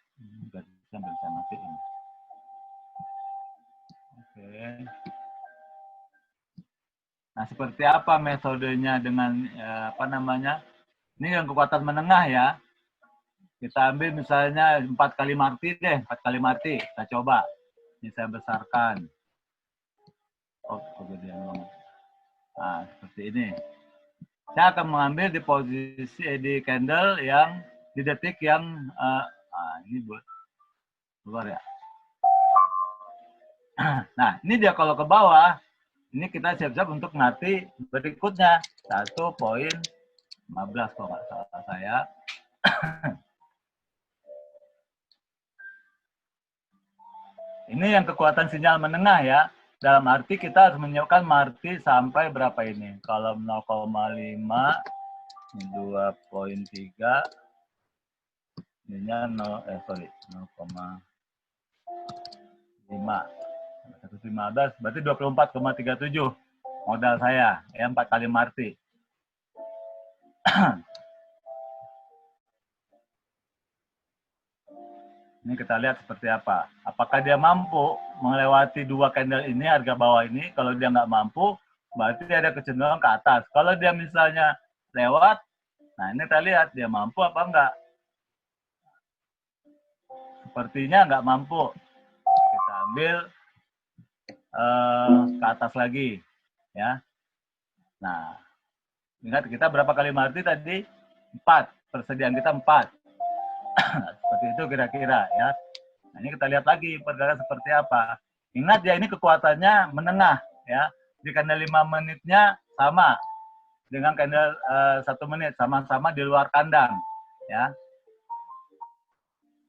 garisnya nggak bisa mati ini. Oke. Nah, seperti apa metodenya dengan apa namanya? Ini yang kekuatan menengah ya. Kita ambil misalnya 4 kali marti deh, 4 kali marti. Kita coba. Ini saya besarkan. Oh, kegedean banget. Nah, seperti ini. Saya akan mengambil di posisi di candle yang di detik yang ini buat keluar ya. Nah, ini dia kalau ke bawah, ini kita siap-siap untuk nanti berikutnya 1.15 kalau nggak salah saya. Ini yang kekuatan sinyal menengah ya. Dalam arti kita harus menyiapkan marti sampai berapa ini? Kalau 0,5, 2.3, ininya 0,5. 115, berarti 24,37 modal saya, ya 4 kali marti. Ini kita lihat seperti apa. Apakah dia mampu melewati 2 candle ini, harga bawah ini? Kalau dia nggak mampu, berarti dia ada kecenderungan ke atas. Kalau dia misalnya lewat, nah ini kita lihat dia mampu apa enggak. Sepertinya nggak mampu. Kita ambil ke atas lagi, ya. Nah, ingat kita berapa kali marti tadi? 4. Persediaan kita 4. Seperti itu kira-kira ya. Nah, ini kita lihat lagi pergerakan seperti apa. Ingat ya, ini kekuatannya menengah ya. Di candle 5 menitnya sama dengan candle 1 menit, sama-sama di luar kandang ya.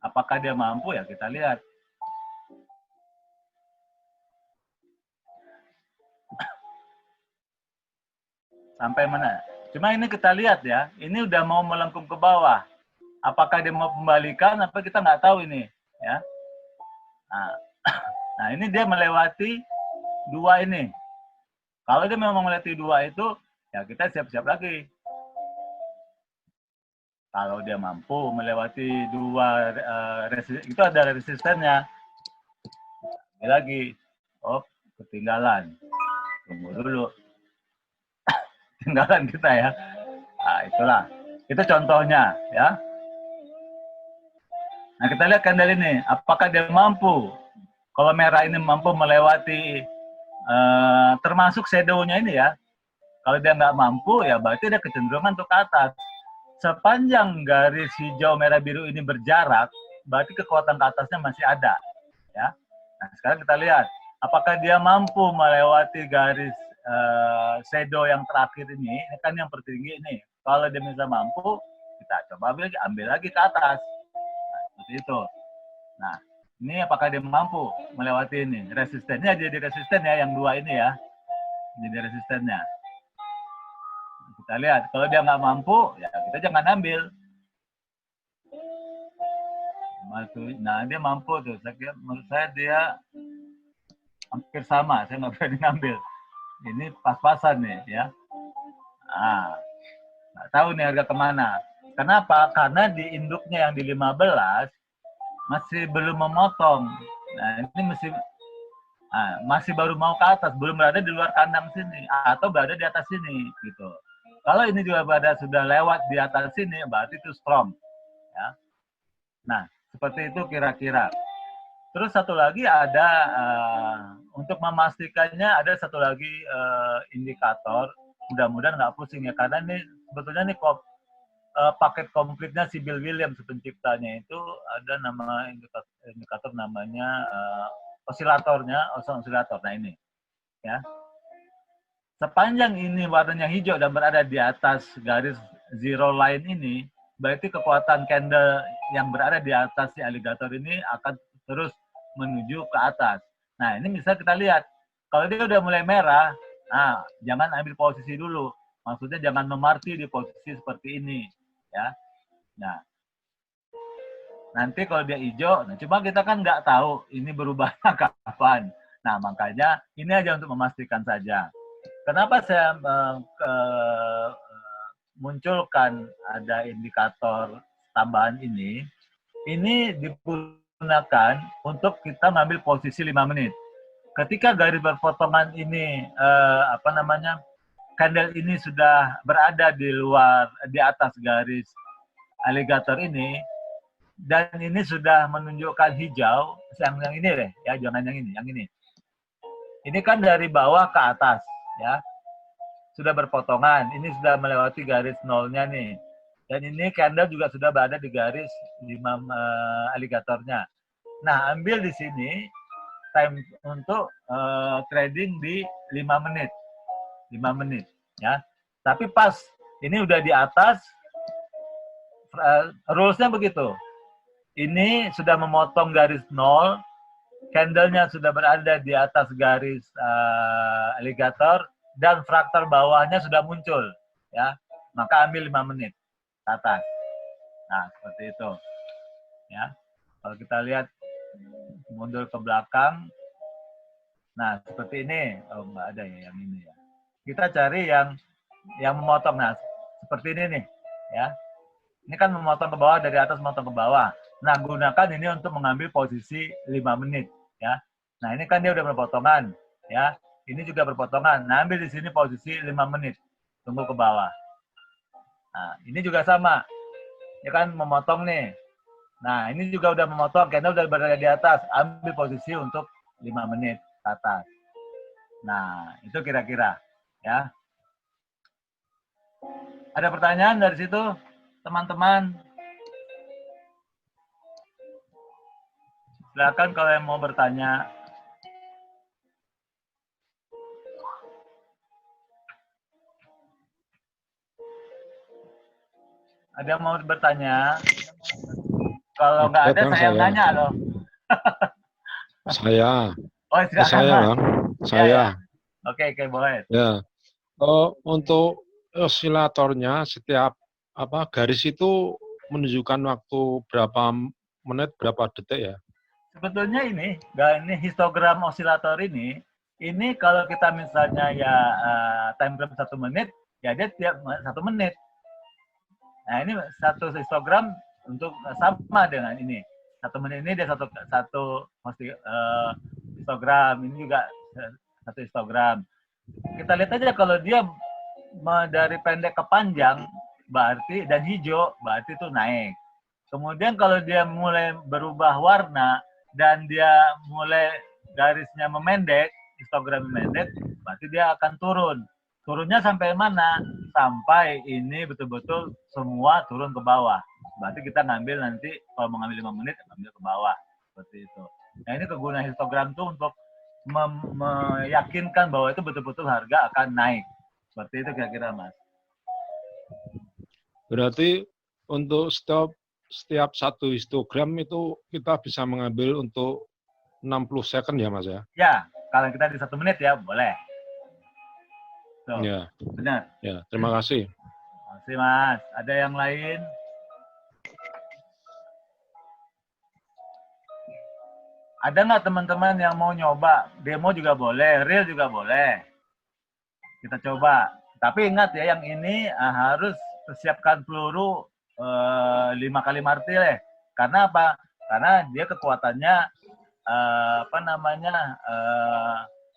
Apakah dia mampu ya, kita lihat. Sampai mana? Cuma ini kita lihat ya, ini udah mau melengkung ke bawah. Apakah dia mau kembalikan, apa kita nggak tahu ini ya. Nah, ini dia melewati 2 ini. Kalau dia memang melewati 2 itu, ya kita siap-siap lagi. Kalau dia mampu melewati 2, itu ada resistennya. Lagi, oh ketinggalan. Tunggu dulu. Tinggalan kita ya. Nah, itulah. Itu contohnya ya. Nah, kita lihat candle ini. Apakah dia mampu? Kalau merah ini mampu melewati, termasuk shadow-nya ini ya. Kalau dia nggak mampu, ya berarti ada kecenderungan untuk ke atas. Sepanjang garis hijau, merah, biru ini berjarak, berarti kekuatan ke atasnya masih ada. Ya. Nah, sekarang kita lihat. Apakah dia mampu melewati garis shadow yang terakhir ini kan yang tertinggi ini. Kalau dia bisa mampu, kita coba ambil lagi ke atas. Nah, seperti itu. Nah, ini apakah dia mampu melewati ini? Resistennya jadi resisten ya, yang 2 ini ya. Jadi resistennya. Kita lihat, kalau dia nggak mampu, ya kita jangan ambil. Nah, dia mampu tuh. Menurut saya dia hampir sama, saya nggak berani ngambil. Ini pas-pasan nih ya. Nah, nggak tahu nih harga kemana. Kenapa? Karena di induknya yang di 15 masih belum memotong. Nah, ini masih baru mau ke atas, belum berada di luar kandang sini atau berada di atas sini gitu. Kalau ini juga sudah lewat di atas sini, berarti itu strong. Ya. Nah, seperti itu kira-kira. Terus satu lagi ada, untuk memastikannya ada satu lagi indikator, mudah-mudahan nggak pusing ya, karena ini sebetulnya nih paket komplitnya si Bill Williams penciptanya itu ada nama indikator namanya osilatornya, osilator. Nah ini ya. Sepanjang ini warnanya hijau dan berada di atas garis zero line ini, berarti kekuatan candle yang berada di atas si aligator ini akan terus menuju ke atas. Nah, ini bisa kita lihat. Kalau dia udah mulai merah, nah, jangan ambil posisi dulu. Maksudnya jangan memarti di posisi seperti ini. Ya. Nah, nanti kalau dia hijau, nah, cuma kita kan nggak tahu ini berubahnya kapan. Nah, makanya ini aja untuk memastikan saja. Kenapa saya munculkan ada indikator tambahan ini? Ini digunakan untuk kita ngambil posisi 5 menit. Ketika garis berpotongan ini, candle ini sudah berada di atas garis aligator ini, dan ini sudah menunjukkan hijau, yang ini deh, ya jangan yang ini. Ini kan dari bawah ke atas, ya sudah berpotongan, ini sudah melewati garis nolnya nih, dan ini candle juga sudah berada di garis 5 aligatornya. Nah, ambil di sini time untuk trading di 5 menit ya. Tapi pas ini udah di atas, rules-nya begitu, ini sudah memotong garis nol, candlenya sudah berada di atas garis aligator, dan fraktal bawahnya sudah muncul, ya, maka ambil 5 menit ke atas. Nah, seperti itu, ya. Kalau kita lihat mundur ke belakang, nah seperti ini, oh nggak ada ya yang ini ya. Kita cari yang memotong, nah seperti ini nih, ya. Ini kan memotong ke bawah, dari atas memotong ke bawah. Nah, gunakan ini untuk mengambil posisi 5 menit, ya. Nah, ini kan dia udah berpotongan, ya. Ini juga berpotongan. Nah, ambil di sini posisi 5 menit. Tunggu ke bawah. Nah, ini juga sama. Ya kan memotong nih. Nah, ini juga udah memotong. Karena udah berada di atas. Ambil posisi untuk 5 menit ke atas. Nah, itu kira-kira. Ya. Ada pertanyaan dari situ, teman-teman? Silakan kalau yang mau bertanya. Ada yang mau bertanya? Kalau nggak ada, saya nanya loh. Saya. Oh, silakan, saya, Mas. Bang. Saya. Ya. Oke, boleh. Ya. Untuk osilatornya setiap garis itu menunjukkan waktu berapa menit, berapa detik ya? Sebetulnya ini histogram osilator ini kalau kita misalnya ya time frame 1 menit, ya dia tiap 1 menit. Nah, ini satu histogram untuk sama dengan ini. 1 menit ini dia satu histogram, ini juga 1 histogram. Kita lihat aja kalau dia dari pendek ke panjang, berarti, dan hijau, berarti itu naik. Kemudian kalau dia mulai berubah warna dan dia mulai garisnya memendek, histogram memendek, berarti dia akan turun. Turunnya sampai mana? Sampai ini betul-betul semua turun ke bawah. Berarti kita ngambil nanti, kalau mau ngambil 5 menit, ngambil ke bawah. Seperti itu. Nah, ini kegunaan histogram itu untuk meyakinkan bahwa itu betul-betul harga akan naik. Seperti itu kira-kira, Mas. Berarti untuk setiap 1 histogram itu kita bisa mengambil untuk 60 second ya, Mas ya? Ya, kalau kita di 1 menit ya, boleh. So, ya. Benar. Ya, terima kasih. Terima kasih, Mas. Ada yang lain? Ada nggak teman-teman yang mau nyoba? Demo juga boleh, real juga boleh. Kita coba. Tapi ingat ya, yang ini harus persiapkan peluru 5 kali martil ya. Karena apa? Karena dia kekuatannya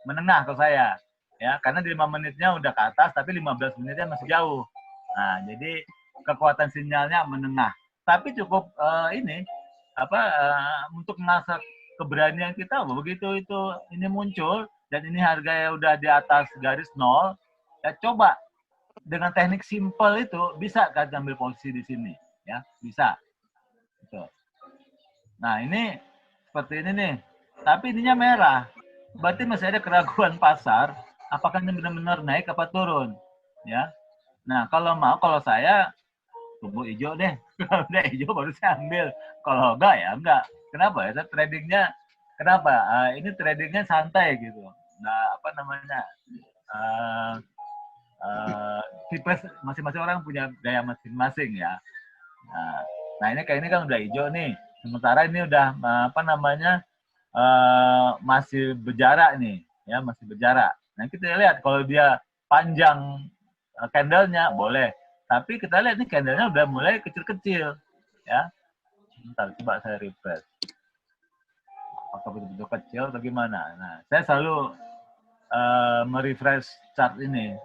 menengah ke saya. Ya, karena di 5 menitnya udah ke atas, tapi 15 menitnya masih jauh. Nah, jadi kekuatan sinyalnya menengah. Tapi cukup untuk mengasah keberanian kita, begitu ini muncul dan ini harganya udah di atas garis nol, ya coba dengan teknik simple itu bisa kan ambil posisi di sini, ya bisa. Gitu. Nah ini seperti ini nih, tapi ininya merah. Berarti masih ada keraguan pasar, apakah ini benar-benar naik apa turun, ya. Nah kalau saya tunggu hijau deh, kalau udah hijau baru saya ambil. Kalau enggak ya enggak. Kenapa ya? Saya tradingnya kenapa? Ini tradingnya santai gitu. Nah apa namanya? Tipe masing-masing orang punya gaya masing-masing ya. Nah ini kayak ini kan udah hijau nih. Sementara ini udah apa namanya masih berjarak nih, ya masih berjarak. Nah kita lihat kalau dia panjang candlenya boleh, tapi kita lihat nih candlenya udah mulai kecil-kecil, ya. Bentar, coba saya refresh. Apakah betul-betul kecil atau gimana? Nah, saya selalu merefresh chart ini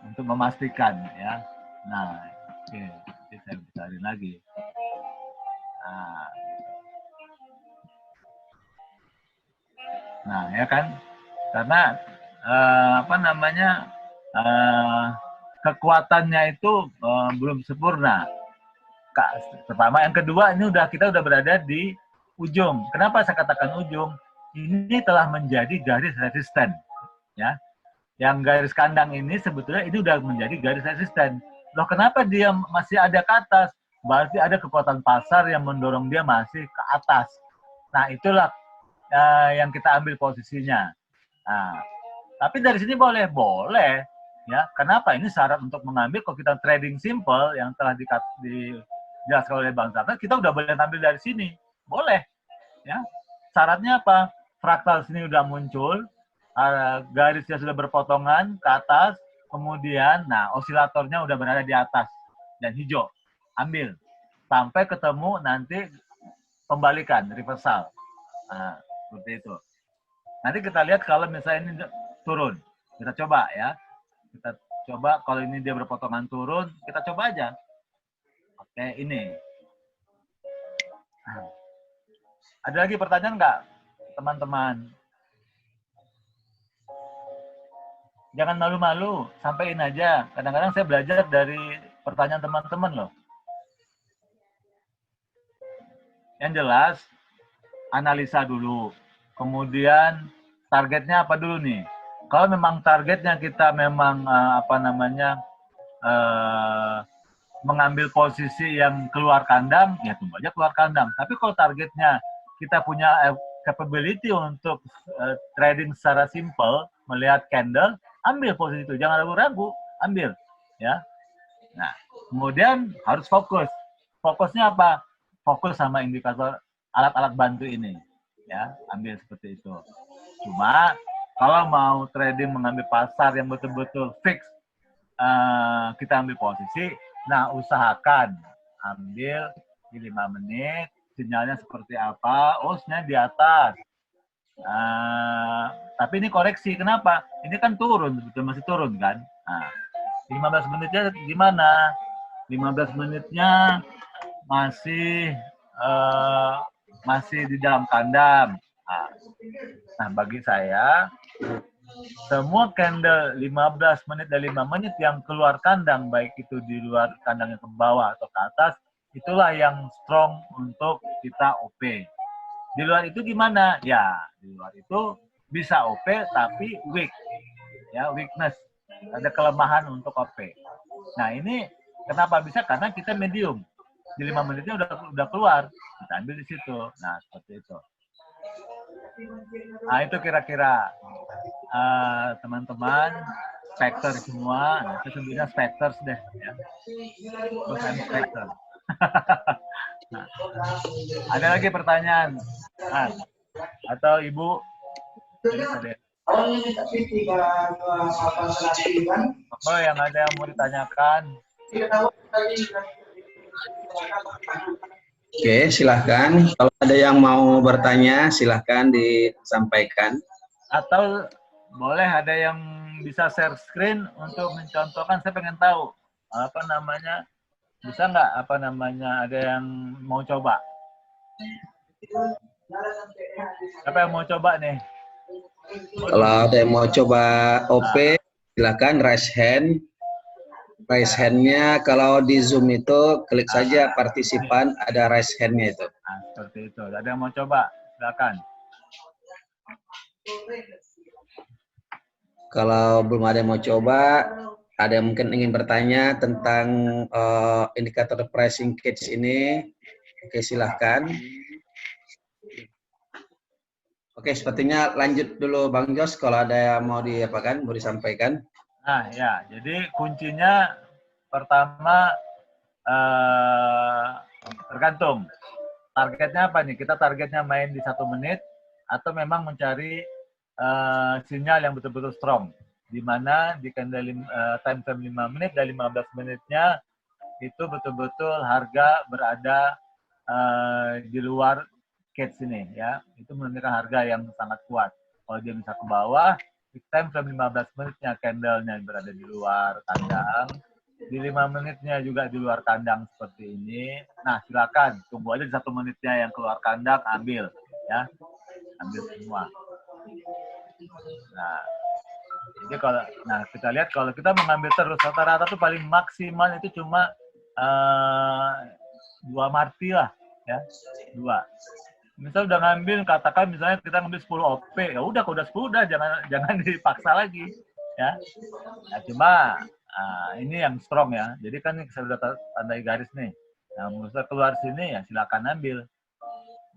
untuk memastikan, ya. Nah, oke, nanti saya besarin lagi. Nah, ya kan? Karena apa namanya kekuatannya itu belum sempurna. Pertama, yang kedua ini kita udah berada di ujung. Kenapa saya katakan ujung? Ini telah menjadi garis resisten, ya. Yang garis kandang ini sebetulnya ini udah menjadi garis resisten. Loh, kenapa dia masih ada ke atas? Berarti ada kekuatan pasar yang mendorong dia masih ke atas. Nah, itulah yang kita ambil posisinya. Nah, tapi dari sini boleh, ya. Kenapa? Ini syarat untuk mengambil. Kalau kita trading simple yang telah dijelaskan oleh Bang Zaka, kita udah boleh ambil dari sini, boleh, ya. Syaratnya apa? Fraktal sini udah muncul, garisnya sudah berpotongan ke atas, kemudian, nah osilatornya udah berada di atas dan hijau, ambil sampai ketemu nanti pembalikan, reversal. Nah, seperti itu. Nanti kita lihat kalau misalnya ini turun. Kita coba ya. Kita coba kalau ini dia berpotongan turun, kita coba aja. Oke, ini. Ada lagi pertanyaan nggak, teman-teman? Jangan malu-malu, sampaikan aja. Kadang-kadang saya belajar dari pertanyaan teman-teman loh. Yang jelas, analisa dulu. Kemudian targetnya apa dulu nih? Kalau memang targetnya kita memang mengambil posisi yang keluar kandang, ya tunggu aja keluar kandang. Tapi kalau targetnya kita punya capability untuk trading secara simple, melihat candle, ambil posisi itu, jangan ragu-ragu, ambil, ya. Nah, kemudian harus fokus. Fokusnya apa? Fokus sama indikator alat-alat bantu ini. Ya, ambil seperti itu. Cuma kalau mau trading mengambil pasar yang betul-betul fix, kita ambil posisi. Nah, usahakan ambil di 5 menit. Sinyalnya seperti apa? Oh, sinyalnya di atas. Tapi ini koreksi. Kenapa? Ini kan turun, betul masih turun kan? Nah, 15 menitnya gimana? 15 menitnya masih di dalam kandang. Nah, bagi saya, semua candle 15 menit dan 5 menit yang keluar kandang, baik itu di luar kandangnya ke bawah atau ke atas, itulah yang strong untuk kita OP. Di luar itu gimana? Ya, di luar itu bisa OP tapi weak. Ya, weakness. Ada kelemahan untuk OP. Nah, ini kenapa bisa? Karena kita medium. Di 5 menitnya udah keluar, kita ambil di situ. Nah, seperti itu. Nah, itu kira-kira teman-teman specter semua. Nah, saya sebutnya specters deh, ya. Terus specter. Nah, ada lagi pertanyaan? Atau Ibu? Oh, yang ada yang mau ditanyakan? Oke, silahkan. Kalau ada yang mau bertanya, silahkan disampaikan. Atau boleh ada yang bisa share screen untuk mencontohkan. Saya pengen tahu apa namanya, bisa nggak ada yang mau coba? Siapa yang mau coba nih? Kalau ada yang mau coba OP, silakan raise hand. Raise hand-nya kalau di Zoom itu klik saja partisipan, ada raise hand-nya itu. Nah, seperti itu. Ada yang mau coba? Silakan. Kalau belum ada yang mau coba, ada yang mungkin ingin bertanya tentang indikator pricing case ini, oke silahkan. Oke, sepertinya lanjut dulu Bang Jos, kalau ada yang mau diapakan, mau disampaikan. Nah ya, jadi kuncinya pertama tergantung targetnya apa nih. Kita targetnya main di 1 menit atau memang mencari sinyal yang betul-betul strong, di mana di candle time frame 5 menit dan 15 menitnya itu betul-betul harga berada di luar catch ini ya. Itu menunjukkan harga yang sangat kuat. Kalau dia bisa ke bawah, di time frame 15 menitnya candlenya berada di luar kandang, di 5 menitnya juga di luar kandang seperti ini. Nah, silakan tunggu aja di 1 menitnya yang keluar kandang, ambil ya. Ambil semua. Nah, jadi kalau kita lihat kalau kita mengambil terus rata-rata tuh paling maksimal itu cuma 2 marti lah ya. 2. Misal udah ngambil, katakan misalnya kita ngambil 10 OP, ya udah kalau udah 10 udah jangan dipaksa lagi ya. Nah, cuma ini yang strong ya. Jadi kan saya udah tandai garis nih. Nah, misalnya keluar sini ya silakan ambil.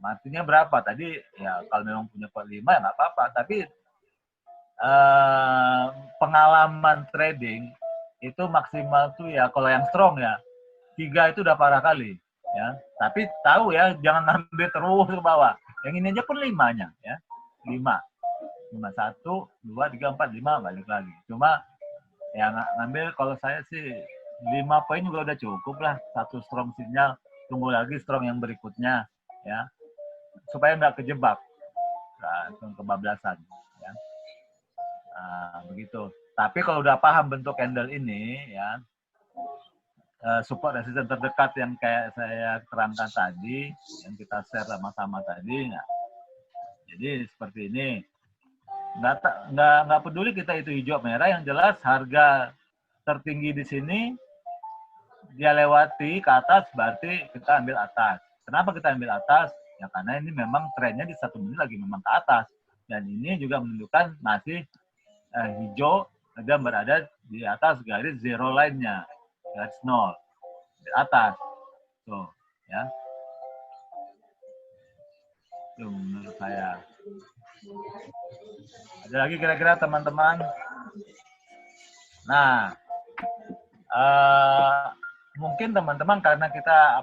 Martinya berapa? Tadi ya kalau memang punya pot 5 ya nggak apa-apa, tapi pengalaman trading itu maksimal tuh ya kalau yang strong ya 3 itu udah parah kali ya. Tapi tahu ya jangan ngambil terus ke bawah. Yang ini aja pun 5-nya ya. 5. 1, 2, 3, 4, 5 balik lagi. Cuma ya ngambil kalau saya sih 5 poin juga udah cukup lah. 1 strong sinyal, tunggu lagi strong yang berikutnya ya. Supaya nggak kejebak. Nggak kebablasan ya. Begitu. Tapi kalau udah paham bentuk candle ini ya, support resisten terdekat yang kayak saya terangkan tadi, yang kita share sama-sama tadi, nah, jadi seperti ini. Nggak peduli kita itu hijau merah, yang jelas harga tertinggi di sini dia lewati ke atas, berarti kita ambil atas. Kenapa kita ambil atas? Ya karena ini memang trennya di 1 menit lagi memang ke atas, dan ini juga menunjukkan masih hijau dan berada di atas garis zero line-nya. Garis 0 di atas tuh ya, itu menurut saya. Ada lagi kira-kira teman-teman? Nah, mungkin teman-teman karena kita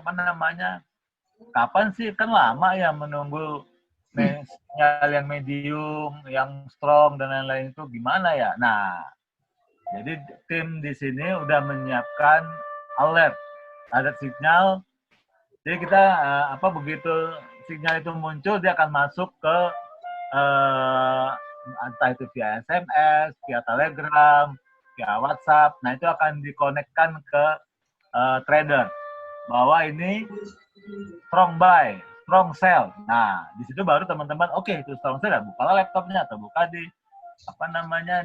kapan sih, kan lama ya menunggu sinyal yang medium, yang strong dan lain-lain itu gimana ya? Nah, jadi tim di sini udah menyiapkan alert sinyal. Jadi kita begitu sinyal itu muncul, dia akan masuk ke entah itu via SMS, via Telegram, via WhatsApp. Nah, itu akan dikonekkan ke trader bahwa ini strong buy, strong sell. Nah, di situ baru teman-teman oke, itu strong sell, bukalah laptopnya atau buka di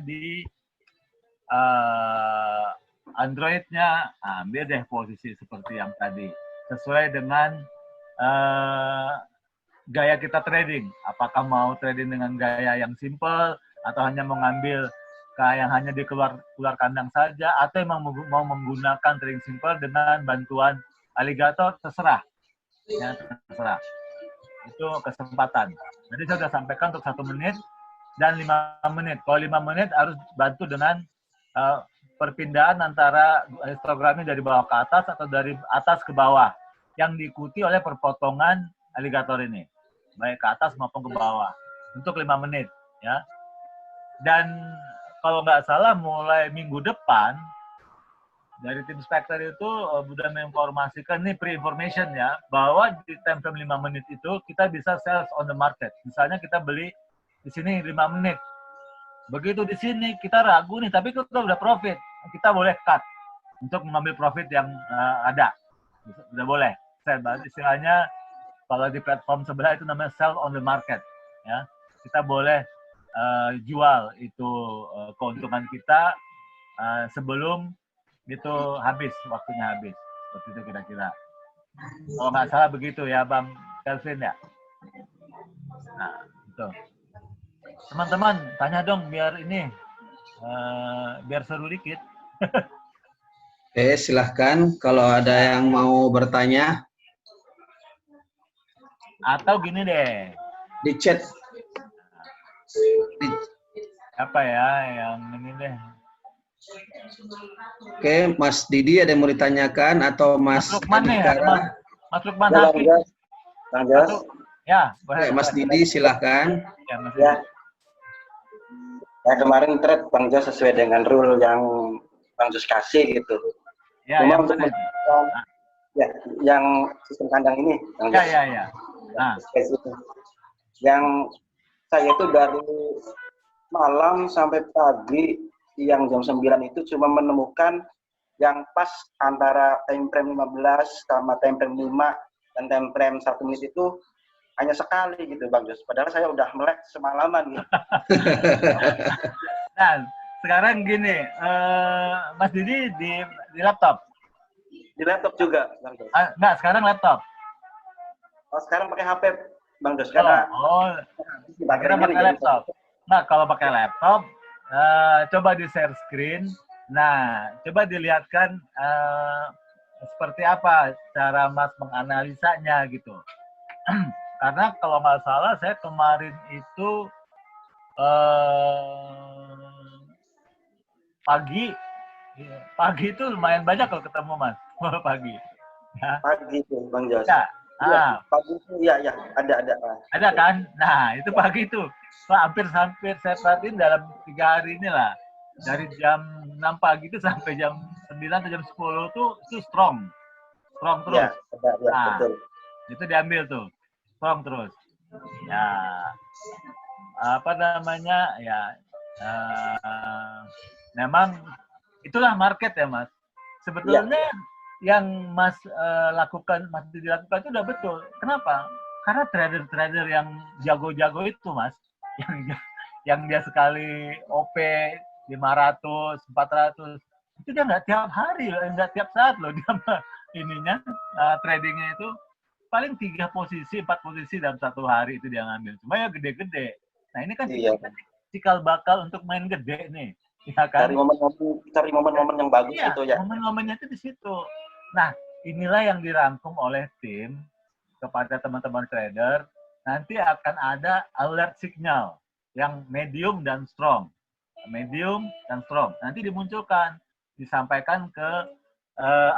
di Android-nya, ambil deh posisi seperti yang tadi, sesuai dengan gaya kita trading. Apakah mau trading dengan gaya yang simple, atau hanya mengambil yang hanya di keluar kandang saja, atau memang mau menggunakan trading simple dengan bantuan aligator, terserah. Ya, terserah. Itu kesempatan. Jadi saya sudah sampaikan untuk 1 menit dan 5 menit. Kalau 5 menit harus bantu dengan perpindahan antara histogramnya dari bawah ke atas atau dari atas ke bawah yang diikuti oleh perpotongan aligator ini, baik ke atas maupun ke bawah untuk 5 menit ya. Dan kalau nggak salah mulai minggu depan dari tim Spectre itu sudah menginformasikan, ini pre-information ya, bahwa di time frame 5 menit itu kita bisa sell on the market. Misalnya kita beli di sini 5 menit. Begitu di sini kita ragu nih, tapi kita udah profit, kita boleh cut untuk mengambil profit yang ada. Udah boleh. Istilahnya kalau di platform sebelah itu namanya sell on the market. Ya, kita boleh jual itu keuntungan kita sebelum itu habis, waktunya habis. Seperti itu kira-kira. Kalau nggak salah begitu ya Bang Kelvin ya. Nah, itu. Teman-teman, tanya dong biar ini, biar seru dikit. Oke, silahkan kalau ada yang mau bertanya. Atau gini deh. Di chat. Apa ya yang ini deh. Oke, Mas Didi ada yang mau ditanyakan atau Mas Lukman nih, Mas Lukman Ya, Hafiz. Bang Jos. Ya, Oke, Mas Didi silahkan. Ya, Mas Ya. Ya, kemarin thread Bang Jos sesuai dengan rule yang Bang Jos kasih gitu. Ya, Cuma yang untuk mana? ya, yang sistem kandang ini, Bang Jos. Ya. Nah, yang saya itu dari malam sampai pagi, yang jam 9 itu cuma menemukan yang pas antara time frame 15 sama time frame 5 dan time frame 1 menit itu hanya sekali gitu Bang Jos. Padahal saya udah melek semalaman gitu. nah, sekarang gini, Mas Didi di laptop? Di laptop juga Bang Jos. Enggak, sekarang laptop. Oh, sekarang pakai HP Bang Jos karena kira pakai laptop. Nah, kalau pakai laptop, coba di share screen. Nah, coba dilihatkan seperti apa cara Mas menganalisanya gitu. Karena kalau nggak salah, saya kemarin itu pagi itu lumayan banyak kalau ketemu Mas. Pagi. Ya. Pagi itu Bang Jos. Ya. Pagi itu ya ada. Ada kan? Nah, itu pagi itu. Hampir saya perhatiin dalam 3 hari inilah. Dari jam 6 pagi itu sampai jam 9 atau jam 10 itu strong terus. Ya, betul. Itu diambil tuh. Strong terus. Ya. Apa namanya? Ya. Memang itulah market ya, Mas. Sebetulnya yang Mas lakukan itu udah betul. Kenapa? Karena trader-trader yang jago-jago itu, Mas, yang dia sekali OP 500, 400, itu dia nggak tiap hari, nggak tiap saat loh dia ininya tradingnya itu paling 3 posisi, 4 posisi dalam 1 hari itu dia ngambil. Cuma ya gede-gede. Nah ini kan cikal bakal untuk main gede nih. Ya kan? Cari momen-momen yang bagus gitu ya. Momen-momennya itu di situ. Nah, inilah yang dirangkum oleh tim kepada teman-teman trader. Nanti akan ada alert signal yang medium dan strong. Medium dan strong. Nanti dimunculkan, disampaikan ke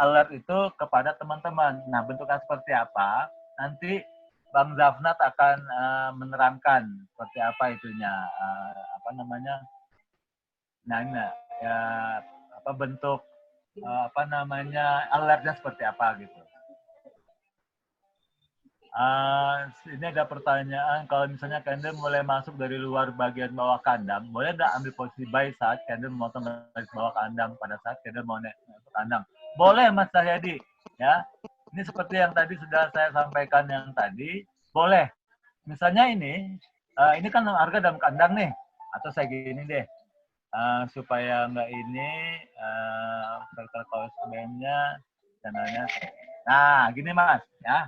alert itu kepada teman-teman. Nah, bentuknya seperti apa? Nanti Bang Zafnat akan menerangkan seperti apa itunya, apa namanya? Nah, bentuk apa namanya alertnya seperti apa gitu. Ini ada pertanyaan, kalau misalnya candle mulai masuk dari luar bagian bawah kandang, boleh nggak ambil posisi buy saat candle memotong dari bawah kandang pada saat candle mau naik ke kandang? Boleh Mas Cahyadi, ya. Ini seperti yang tadi sudah saya sampaikan yang tadi, boleh. Misalnya ini kan harga dalam kandang nih, atau saya gini deh. Supaya nggak ini filter konsumennya channelnya. Nah, gini Mas, ya.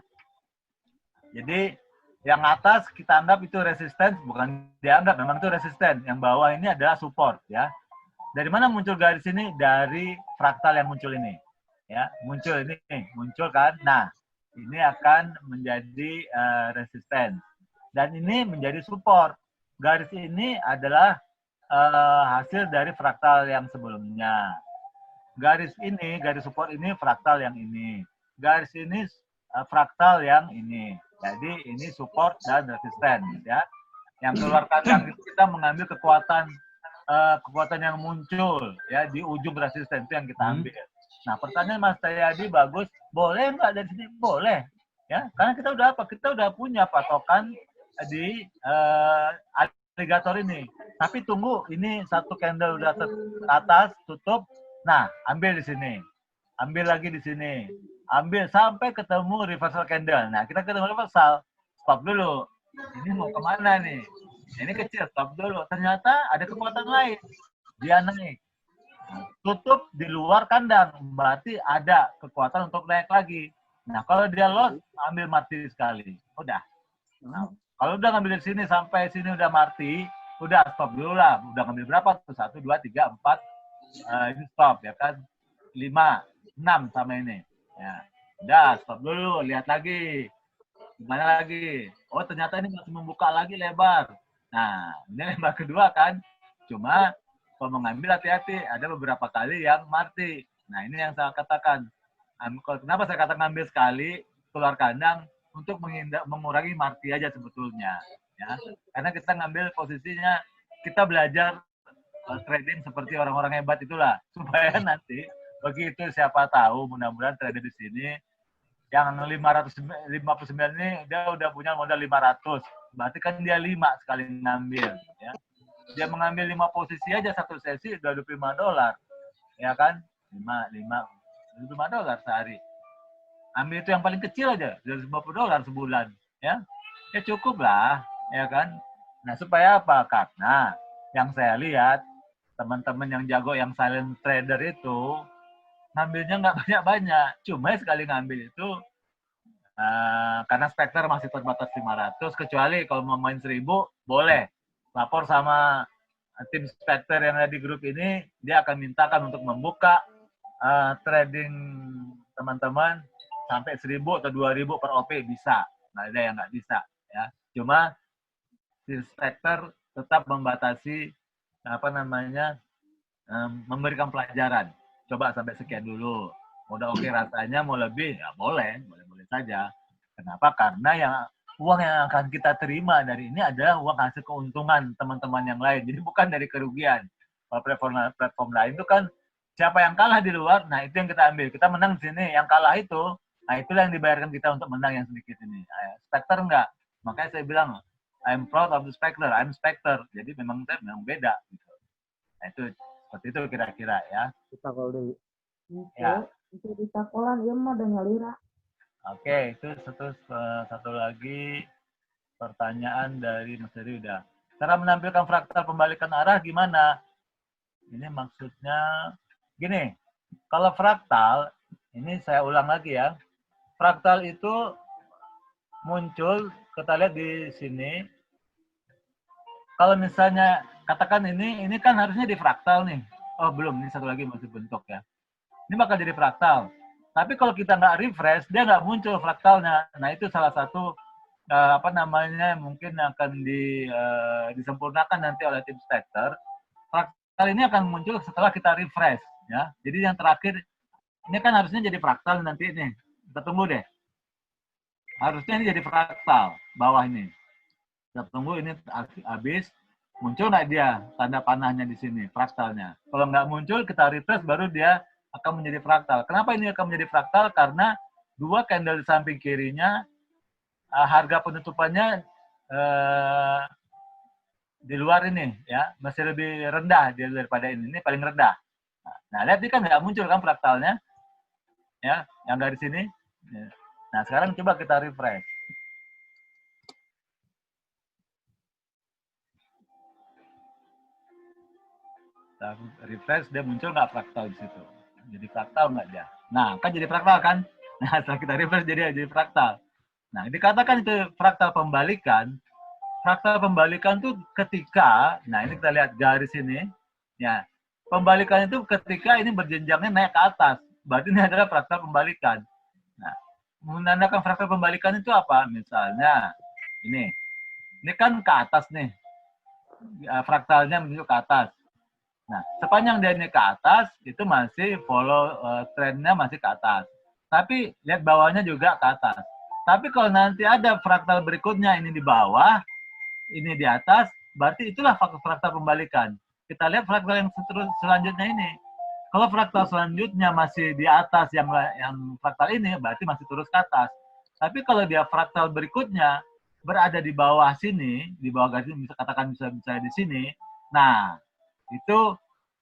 Jadi yang atas kita anggap itu resisten, bukan dianggap, memang itu resisten. Yang bawah ini adalah support, ya. Dari mana muncul garis ini? Dari fraktal yang muncul ini, ya. Muncul ini, muncul kan. Nah, ini akan menjadi resisten dan ini menjadi support. Garis ini adalah hasil dari fraktal yang sebelumnya. Garis ini, garis support ini fraktal yang ini. Garis ini fraktal yang ini. Jadi ini support dan resisten, ya. Yang keluar kandang itu kita mengambil kekuatan yang muncul, ya, di ujung resisten itu yang kita ambil. Nah, pertanyaan Mas Cahyadi bagus, boleh nggak dari sini? Boleh, ya. Karena kita udah apa? Kita udah punya patokan di alligator ini. Tapi tunggu, ini satu candle udah atas, tutup. Nah, ambil di sini. Ambil lagi di sini. Ambil sampai ketemu reversal candle. Nah, kita ketemu reversal. Stop dulu. Ini mau kemana nih? Ini kecil, stop dulu. Ternyata ada kekuatan lain. Dia naik. tutup di luar kandang, berarti ada kekuatan untuk naik lagi. Nah, kalau dia loss, ambil mati sekali. Udah. Nah, kalau udah ngambil dari sini sampai sini udah mati, udah stop dulu lah. Udah ngambil berapa tuh? 1, 2, 3, 4. Ini stop ya kan. 5, 6 sama ini. Ya. Udah, stop dulu. Lihat lagi. Gimana lagi? Oh, ternyata ini masih membuka lagi lebar. Nah, ini lebar kedua kan. Cuma kalau mengambil hati-hati, ada beberapa kali yang mati. Nah, ini yang saya katakan. Kenapa saya katakan ngambil sekali, keluar kandang, untuk mengurangi marti aja sebetulnya. Ya. Karena kita ngambil posisinya, kita belajar trading seperti orang-orang hebat itulah. Supaya nanti, begitu siapa tahu, mudah-mudahan trader di sini, yang 559 ini, dia udah punya modal 500. Berarti kan dia 5 sekali ngambil. Ya. Dia mengambil 5 posisi aja satu sesi udah $25, ya kan? 5 dolar sehari. Ambil itu yang paling kecil aja, $50 sebulan, ya. Ya cukup lah, ya kan? Nah, supaya apa? Karena yang saya lihat teman-teman yang jago yang silent trader itu ngambilnya nggak banyak-banyak, cuma sekali ngambil itu karena spekter masih terbatas 500, kecuali kalau mau main 1000 boleh. Lapor sama tim Spectre yang ada di grup ini, dia akan mintakan untuk membuka trading teman-teman sampai 1000 atau 2000 per OP bisa. Nah, ada yang nggak bisa. Ya. Cuma si Spectre tetap membatasi memberikan pelajaran. Coba sampai sekian dulu. Udah oke rasanya, mau lebih ya boleh saja. Kenapa? Karena uang yang akan kita terima dari ini adalah uang hasil keuntungan teman-teman yang lain. Jadi bukan dari kerugian. Kalau platform lain itu kan siapa yang kalah di luar, nah itu yang kita ambil. Kita menang di sini, yang kalah itu, nah itulah yang dibayarkan kita untuk menang yang sedikit ini. Spectre enggak. Makanya saya bilang, I'm proud of the Spectre, I'm Spectre. Jadi memang beda. Gitu. Nah itu seperti itu kira-kira ya. Kita kalau dari Ya. itu di takolan ya mah dengan lira. Oke, itu satu lagi pertanyaan dari Mas Heri udah. Cara menampilkan fraktal pembalikan arah gimana? Ini maksudnya gini, kalau fraktal, ini saya ulang lagi ya. Fraktal itu muncul, kita lihat di sini. Kalau misalnya, katakan ini kan harusnya di fraktal nih. Oh belum, ini satu lagi masih bentuk ya. Ini bakal jadi fraktal. Tapi kalau kita nggak refresh, dia nggak muncul fraktalnya. Nah itu salah satu mungkin akan disempurnakan nanti oleh tim Spectre. Fraktal ini akan muncul setelah kita refresh, ya. Jadi yang terakhir ini kan harusnya jadi fraktal nanti ini. Kita tunggu deh. Harusnya ini jadi fraktal bawah ini. Kita tunggu ini habis. Muncul nggak dia tanda panahnya di sini fraktalnya? Kalau nggak muncul, kita refresh baru dia akan menjadi fraktal. Kenapa ini akan menjadi fraktal? Karena dua candle di samping kirinya harga penutupannya di luar ini ya masih lebih rendah daripada ini paling rendah. Nah lihat ini kan nggak muncul kan fraktalnya ya yang dari sini. Nah sekarang coba kita refresh. Kita refresh dia muncul nggak fraktal di situ. Jadi fraktal nggak dia? Nah kan jadi fraktal kan? Nah setelah kita refresh jadi fraktal. Nah, dikatakan itu fraktal pembalikan. Fraktal pembalikan itu ketika, nah ini kita lihat garis ini, ya. Pembalikan itu ketika ini berjenjangnya naik ke atas. Berarti ini adalah fraktal pembalikan. Nah, menandakan fraktal pembalikan itu apa? Misalnya, ini kan ke atas nih. Fraktalnya menuju ke atas. Nah, sepanjang dia ini ke atas, itu masih follow trendnya masih ke atas. Tapi lihat bawahnya juga ke atas. Tapi kalau nanti ada fraktal berikutnya, ini di bawah, ini di atas, berarti itulah fraktal pembalikan. Kita lihat fraktal yang selanjutnya ini. Kalau fraktal selanjutnya masih di atas yang fraktal ini, berarti masih terus ke atas. Tapi kalau dia fraktal berikutnya berada di bawah sini, di bawah garis ini, bisa katakan bisa di sini, nah itu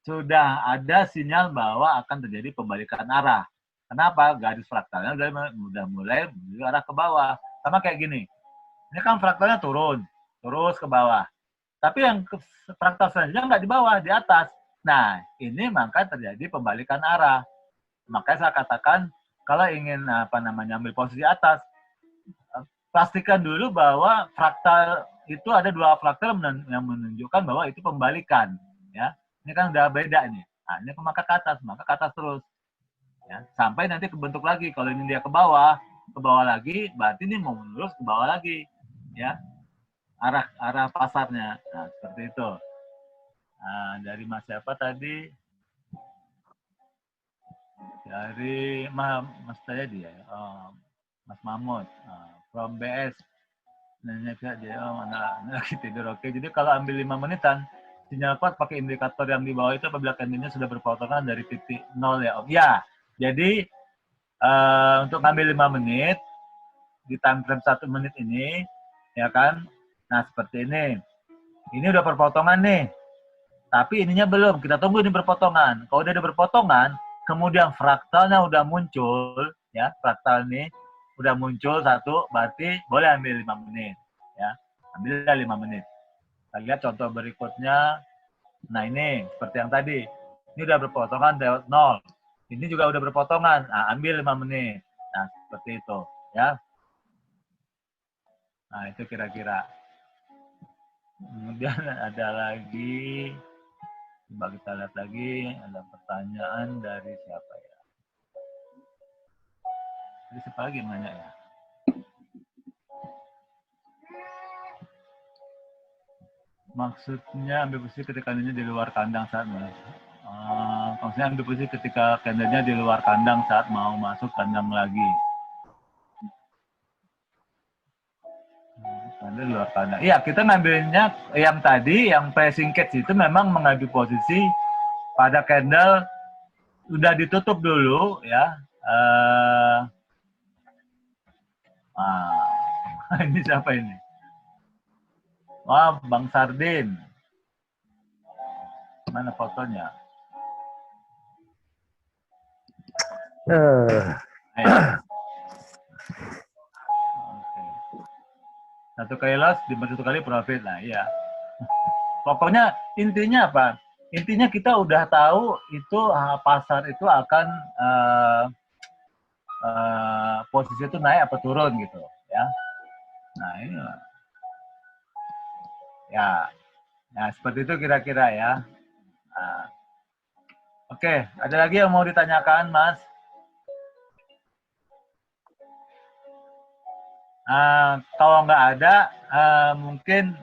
sudah ada sinyal bahwa akan terjadi pembalikan arah. Kenapa? Garis fraktalnya udah mulai menuju arah ke bawah. Sama kayak gini. Ini kan fraktalnya turun, terus ke bawah. Tapi yang fraktal selanjutnya nggak di bawah, di atas. Nah, ini maka terjadi pembalikan arah. Makanya saya katakan kalau ingin ambil posisi atas, pastikan dulu bahwa fraktal itu ada 2 fraktal yang menunjukkan bahwa itu pembalikan, ya. Ini kan udah beda nih. Nah, ini maka ke atas terus. Ya, sampai nanti kebentuk lagi. Kalau ini dia ke bawah lagi, berarti ini mau lurus ke bawah lagi, ya. Arah pasarnya. Nah, seperti itu. Nah, dari Mas siapa tadi? Dari Mas Tayadi ya. Mas Mahmud. From BS. Nanya dia, mana lagi tidur. Oke, jadi kalau ambil 5 menitan, sinyal kuat pakai indikator yang di bawah itu apabila candlenya sudah berpotongan dari titik 0 ya Om. Ya, jadi untuk ngambil 5 menit, di time frame 1 menit ini, ya kan, nah seperti ini. Ini udah berpotongan nih, tapi ininya belum, kita tunggu ini berpotongan. Kalau udah ada berpotongan, kemudian fraktalnya udah muncul, ya, fraktal ini udah muncul 1, berarti boleh ambil 5 menit. Ya, ambillah 5 menit. Kita lihat contoh berikutnya. Nah ini, seperti yang tadi. Ini udah berpotongan lewat 0. Ini juga udah berpotongan. Nah, ambil 5 menit. Nah, seperti itu. Ya. Nah, itu kira-kira. Kemudian ada lagi. Coba kita lihat lagi. Ada pertanyaan dari siapa ya? Jadi siapa lagi yang nanya ya? Maksudnya ambil posisi ketika candlenya di luar kandang saat maksudnya ambil posisi ketika candlenya di luar kandang saat mau masuk kandang lagi. Candle di luar kandang. Iya, kita ngambilnya yang tadi, yang pressing catch itu memang mengambil posisi pada candle udah ditutup dulu ya. Ini siapa ini? Wah, Bang Sardin. Mana fotonya? Oke. 1 kali loss, 1 kali profit. Nah, iya. Pokoknya intinya apa? Intinya kita udah tahu itu pasar itu akan posisi itu naik apa turun gitu, ya. Nah, ini ya seperti itu kira-kira ya. Nah, oke, ada lagi yang mau ditanyakan, Mas? Kalau nggak ada, mungkin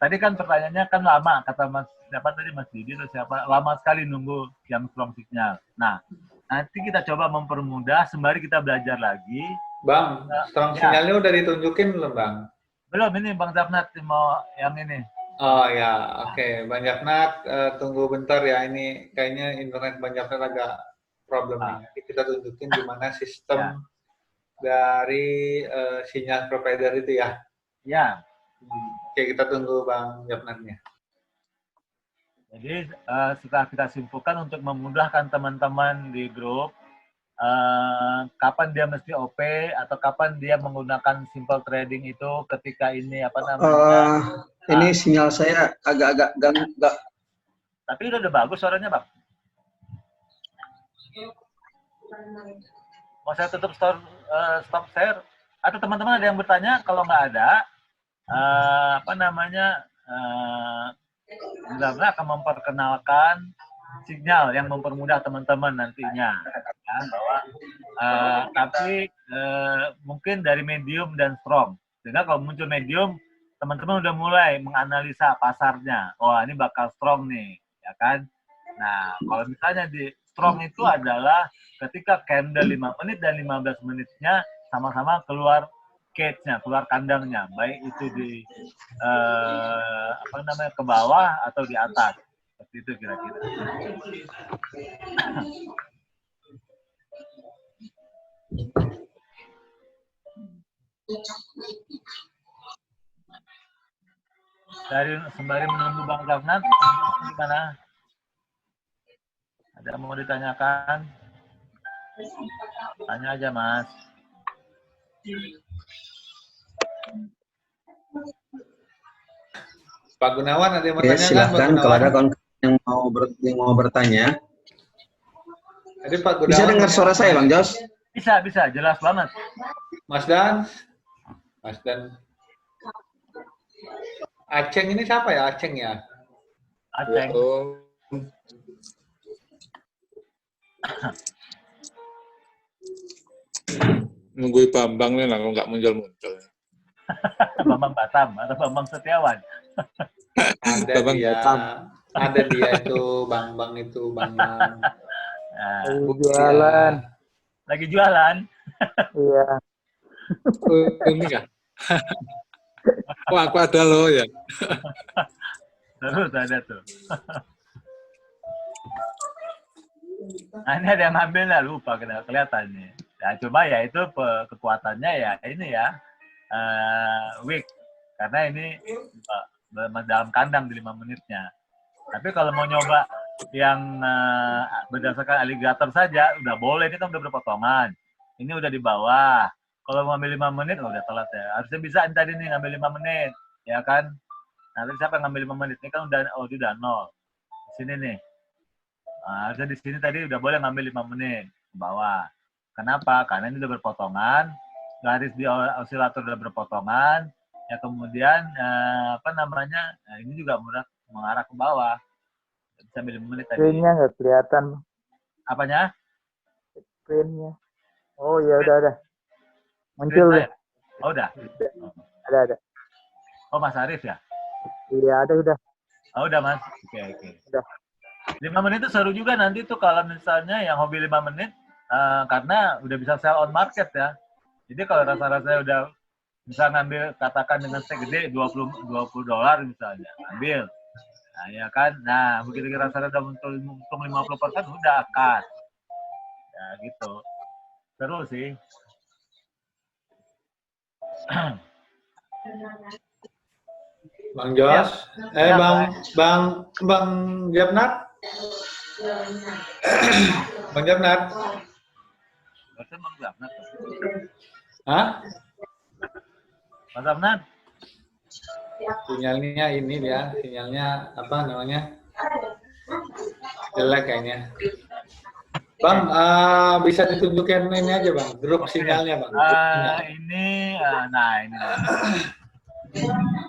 tadi kan pertanyaannya kan lama, kata Mas siapa tadi, Mas Didi atau siapa, lama sekali nunggu yang strong signal. Nah, nanti kita coba mempermudah sembari kita belajar lagi. Bang, strong signalnya udah ditunjukin belum, Bang? Belum, ini Bang Zapnat mau yang ini. Oh ya, oke. Bang Japnat, tunggu bentar ya. Ini kayaknya internet Bang Japnat agak problem nih. Nanti kita tunjukin gimana sistem dari sinyal provider itu ya. Ya. Oke, kita tunggu Bang Japnatnya. Jadi setelah kita simpulkan untuk memudahkan teman-teman di grup, kapan dia mesti OP atau kapan dia menggunakan simple trading itu ketika ini apa namanya? Ini sinyal saya agak-agak ganggu. Tapi udah bagus suaranya, Bang. Mau saya tutup stop share? Atau teman-teman ada yang bertanya? Kalau nggak ada, benar-benar akan memperkenalkan sinyal yang mempermudah teman-teman nantinya. Ya, bahwa tapi mungkin dari medium dan strong. Sehingga kalau muncul medium, teman-teman udah mulai menganalisa pasarnya. Oh, ini bakal strong nih, ya kan? Nah, kalau misalnya di strong itu adalah ketika candle 5 menit dan 15 menitnya sama-sama keluar cage-nya, keluar kandangnya, baik itu di ke bawah atau di atas. Seperti itu kira-kira. Dari sembari menunggu Bang Zapnat, gimana? Ada yang mau ditanyakan? Tanya aja, Mas. Pak Gunawan ada yang mau Oke, tanya silahkan kan? kalau ada kawan yang yang mau bertanya. Jadi Pak Gunawan. Bisa dengar suara saya, Bang Jos? Bisa, jelas banget. Mas Dan. Aceng ini siapa ya? Aceng ya? Aceng. Nunggu Bambang nih lah, kalau nggak muncul-muncul. Bambang Batam atau Bambang Setiawan. Ada dia itu, Bang itu, Bang. Jualan. Lagi jualan. Iya. Ini kan? Oh, aku ada loh ya. Terus ada tuh. Nah, ini ada yang ngambil lah, lupa kelihatan nih. Ya, coba ya itu kekuatannya ya ini ya weak karena ini dalam kandang di 5 menitnya. Tapi kalau mau nyoba yang berdasarkan alligator saja udah boleh, ini kan udah berpotongan. Ini udah di bawah. Kalau mau ngambil 5 menit udah telat ya. Harusnya bisa tadi nih ngambil 5 menit, ya kan? Nanti siapa yang ngambil 5 menit? Ini kan udah udah 0. Di sini nih. Nah, harusnya di sini tadi udah boleh ngambil 5 menit ke bawah. Kenapa? Karena ini udah berpotongan, garis di osilator udah berpotongan, ya kemudian ini juga mengarah ke bawah. Sambil 5 menit tadi. Screen-nya nggak kelihatan. Apanya? Screen-nya. Oh iya udah. Muncul deh. Oh udah. Ada. Oh Mas Arif ya? Iya ada udah. Oh udah Mas. Oke. Udah. 5 menit itu seru juga nanti tuh kalau misalnya yang hobi 5 menit. Karena udah bisa sell on market ya. Jadi kalau rasa-rasanya udah bisa ngambil katakan dengan stake gede $20 misalnya, ambil. Nah, ya kan. Nah, begitu rasa-rasanya udah untung 50% udah cut. Ya gitu. Seru sih. Bang Jos, Bang Jabnat. Bang Jabnat. Hah? Mas Amnan? Sinyalnya ini dia, sinyalnya apa namanya? Jelek kayaknya. Bang, bisa ditunjukkan ini aja Bang, grup sinyalnya Bang. Ini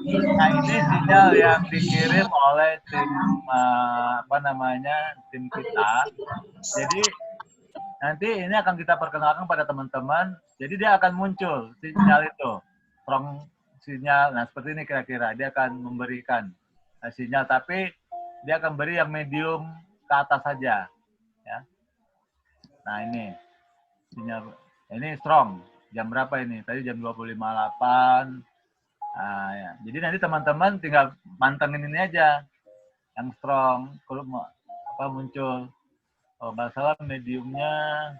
sinyal yang dikirim oleh tim tim kita. Jadi nanti ini akan kita perkenalkan pada teman-teman. Jadi dia akan muncul sinyal itu, strong sinyal. Nah seperti ini kira-kira dia akan memberikan sinyal, tapi dia akan beri yang medium ke atas saja, ya. Nah ini sinyal, ini strong. Jam berapa ini? Tadi jam 25.08. Ya. Jadi nanti teman-teman tinggal mantengin ini aja, yang strong. Kalau muncul. Oh, nggak salah mediumnya,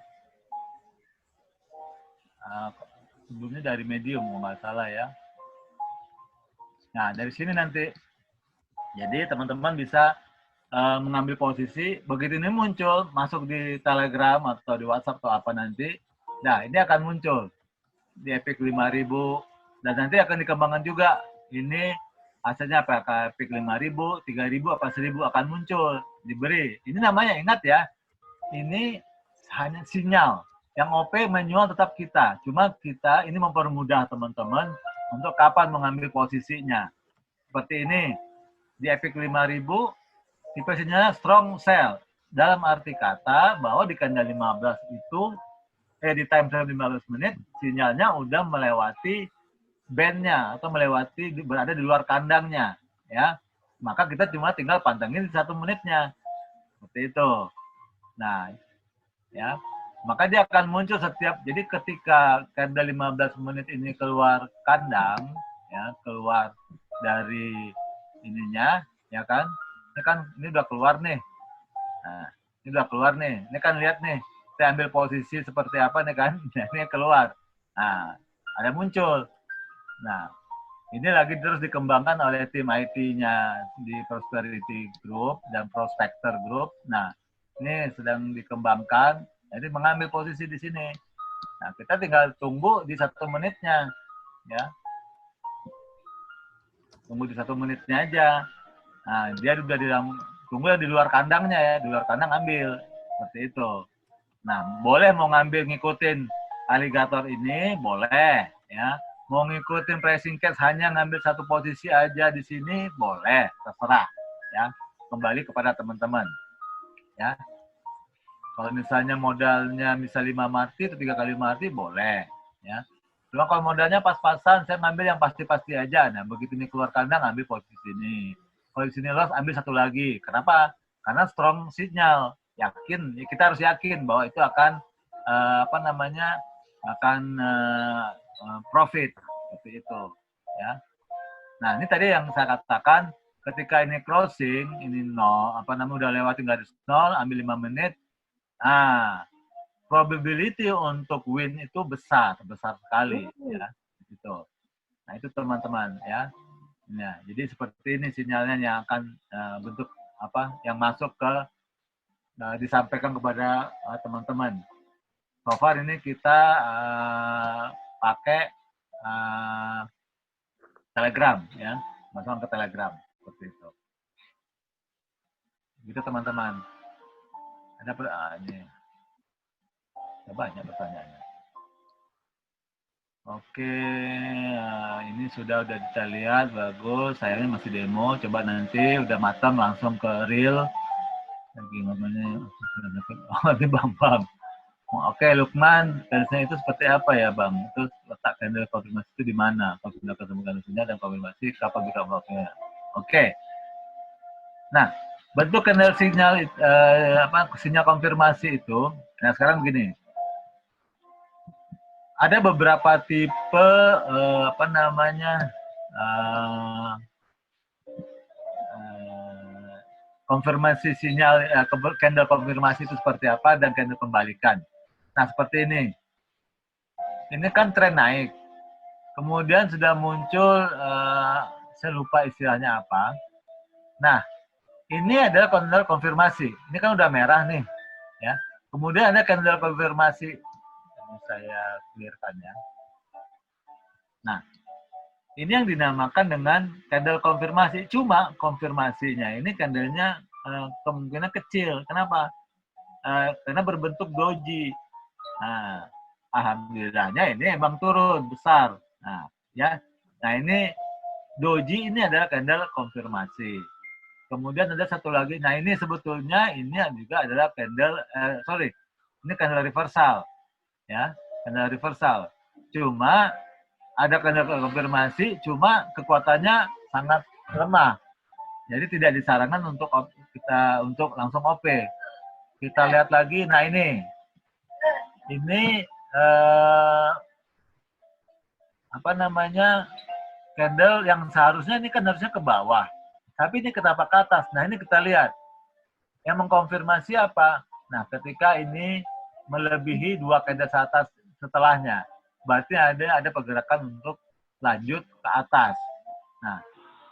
sebelumnya dari medium, nggak salah ya. Nah, dari sini nanti, jadi teman-teman bisa mengambil posisi, begitu ini muncul, masuk di Telegram atau di WhatsApp atau apa nanti, nah ini akan muncul di Epic 5.000, dan nanti akan dikembangkan juga, ini hasilnya apakah Epic 5.000, 3.000, apa 1.000 akan muncul, diberi. Ini namanya, ingat ya, ini hanya sinyal. Yang OP manual tetap kita. Cuma kita ini mempermudah teman-teman untuk kapan mengambil posisinya. Seperti ini. Di Epic 5.000, tipe sinyalnya strong sell. Dalam arti kata bahwa di candle 15 itu, di time frame 15 menit, sinyalnya udah melewati bandnya atau melewati berada di luar kandangnya. Ya, maka kita cuma tinggal pantengin di 1 menitnya. Seperti itu. Nah, ya, maka dia akan muncul setiap, jadi ketika candle 15 menit ini keluar kandang, ya, keluar dari ininya, ya kan, ini udah keluar nih, nah, ini udah keluar nih, ini kan lihat nih, saya ambil posisi seperti apa nih kan, ini keluar, nah, ada muncul, nah, ini lagi terus dikembangkan oleh tim IT-nya di Prosperity Group dan Prospector Group, nah, ini sedang dikembangkan, jadi mengambil posisi di sini. Nah, kita tinggal tunggu di 1 menitnya, ya. Tunggu di 1 menitnya aja. Nah, dia udah di dalam Tunggu yang di luar kandangnya ya, di luar kandang ambil. Seperti itu. Nah, boleh mau ngambil ngikutin aligator ini, boleh ya. Mau ngikutin pressing catch hanya ngambil satu posisi aja di sini, boleh, terserah ya. Kembali kepada teman-teman ya. Kalau misalnya modalnya misal 5 mati atau 3 kali mati, boleh ya. Cuma kalau modalnya pas-pasan, saya ngambil yang pasti-pasti aja. Nah, begitu ini keluar kandang, ambil posisi ini. Kalau di sini loss, ambil satu lagi. Kenapa? Karena strong signal. Yakin, kita harus yakin bahwa itu akan akan profit seperti itu ya. Nah, ini tadi yang saya katakan, ketika ini closing, ini udah lewatin garis 0, ambil 5 menit. Nah, probability untuk win itu besar sekali ya. Gitu. Nah, itu teman-teman ya. Nah, jadi seperti ini sinyalnya yang akan bentuk yang masuk ke disampaikan kepada teman-teman. So far ini kita pakai Telegram ya, masukkan ke Telegram seperti itu. Gitu teman-teman. Ada ini banyak pertanyaannya. Oke, ini sudah kita lihat, bagus. Sayangnya masih demo. Coba nanti udah matang langsung ke real. Lagi ngomongnya, ini Bang. Oke, Lukman, garisnya itu seperti apa ya, Bang? Terus letak candle konfirmasi itu di mana? Kalau sudah ketemu garisnya dan konfirmasi, kapan bisa bloknya? Oke. Nah, bentuk candle sinyal sinyal konfirmasi itu. Nah, sekarang begini. Ada beberapa tipe konfirmasi sinyal candle konfirmasi itu seperti apa dan candle pembalikan. Nah, seperti ini. Ini kan tren naik. Kemudian sudah muncul, saya lupa istilahnya apa. Nah, ini adalah candle konfirmasi. Ini kan udah merah nih, ya. Kemudian ada candle konfirmasi. Ini saya clearkan ya. Nah, ini yang dinamakan dengan candle konfirmasi. Cuma konfirmasinya ini candlenya kemungkinan kecil. Kenapa? Karena berbentuk doji. Nah, alhamdulillahnya ini emang turun besar. Nah, ya. Nah, ini doji ini adalah candle konfirmasi. Kemudian ada satu lagi. Nah, ini sebetulnya ini juga adalah candle ini candle reversal. Ya, candle reversal. Cuma ada candle konfirmasi, cuma kekuatannya sangat lemah. Jadi tidak disarankan untuk kita langsung OP. Kita lihat lagi. Nah, ini candle yang seharusnya ini kan harusnya ke bawah, tapi ini kenapa ke atas? Nah, ini kita lihat yang mengkonfirmasi apa. Nah, ketika ini melebihi 2 candle atas setelahnya, berarti ada pergerakan untuk lanjut ke atas. Nah,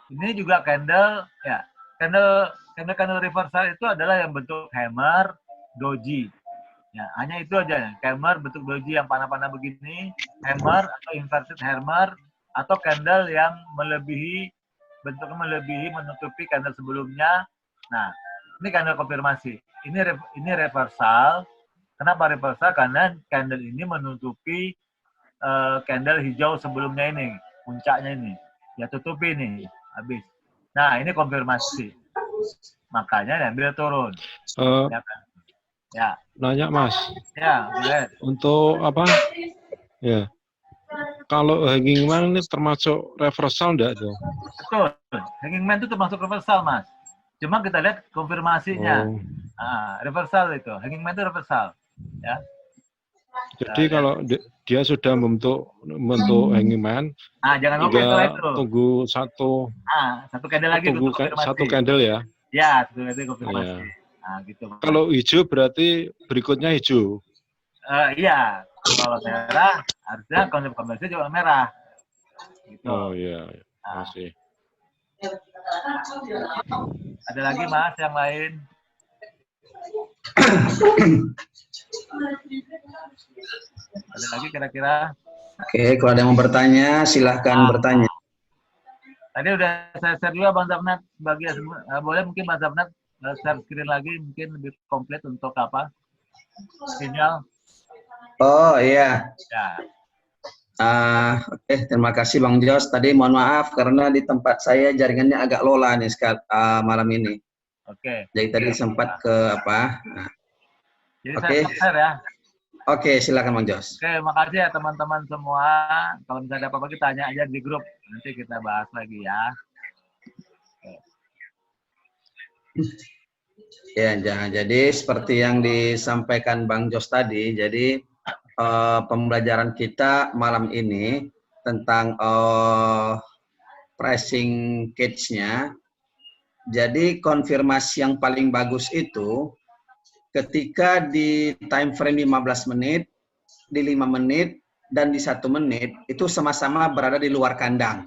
ini juga candle ya, candle reversal itu adalah yang bentuk hammer, doji. Ya, hanya itu aja. Hammer bentuk doji yang panah-panah begini, hammer atau inverted hammer, atau candle yang bentuknya melebihi menutupi candle sebelumnya. Nah, ini candle konfirmasi. Ini reversal. Kenapa reversal? Karena candle ini menutupi candle hijau sebelumnya ini, puncaknya ini. Ya, tutupi nih, habis. Nah, ini konfirmasi. Makanya diambil turun. Ya kan? Ya. Nanya Mas. Ya, boleh. Untuk apa? Ya. Kalau hanging man ini termasuk reversal enggak tuh? Betul. Hanging man itu termasuk reversal, Mas. Cuma kita lihat konfirmasinya. Oh. Reversal itu. Hanging man itu reversal. Ya. Jadi kalau dia sudah membentuk hanging man, jangan lupa setelah itu. Tunggu satu candle lagi. Tunggu satu candle ya? Ya, satu candle konfirmasi. Ya. Nah, gitu. Kalau hijau berarti berikutnya hijau. Iya, kalau merah harusnya konfirmasi juga merah. Gitu. Oh iya, masih. Ada lagi Mas yang lain? Ada lagi kira-kira? Oke, kalau ada yang mau bertanya, silahkan bertanya. Tadi udah saya share juga Bang Zafnat boleh mungkin Bang Zafnat share screen lagi mungkin lebih komplit untuk apa? Sinyal. Oh iya. Ya. Oke, terima kasih Bang Jos. Tadi mohon maaf karena di tempat saya jaringannya agak lola nih malam ini. Oke. Jadi tadi sempat ke apa? Nah, Jadi oke. saya share ya. Oke, silakan Bang Jos. Oke, makasih ya teman-teman semua. Kalau misalnya ada apa-apa kita tanya aja di grup. Nanti kita bahas lagi ya. Ya, jadi seperti yang disampaikan Bang Jos tadi, jadi pembelajaran kita malam ini tentang pricing cage-nya. Jadi konfirmasi yang paling bagus itu ketika di time frame 15 menit, di 5 menit, dan di 1 menit, itu sama-sama berada di luar kandang.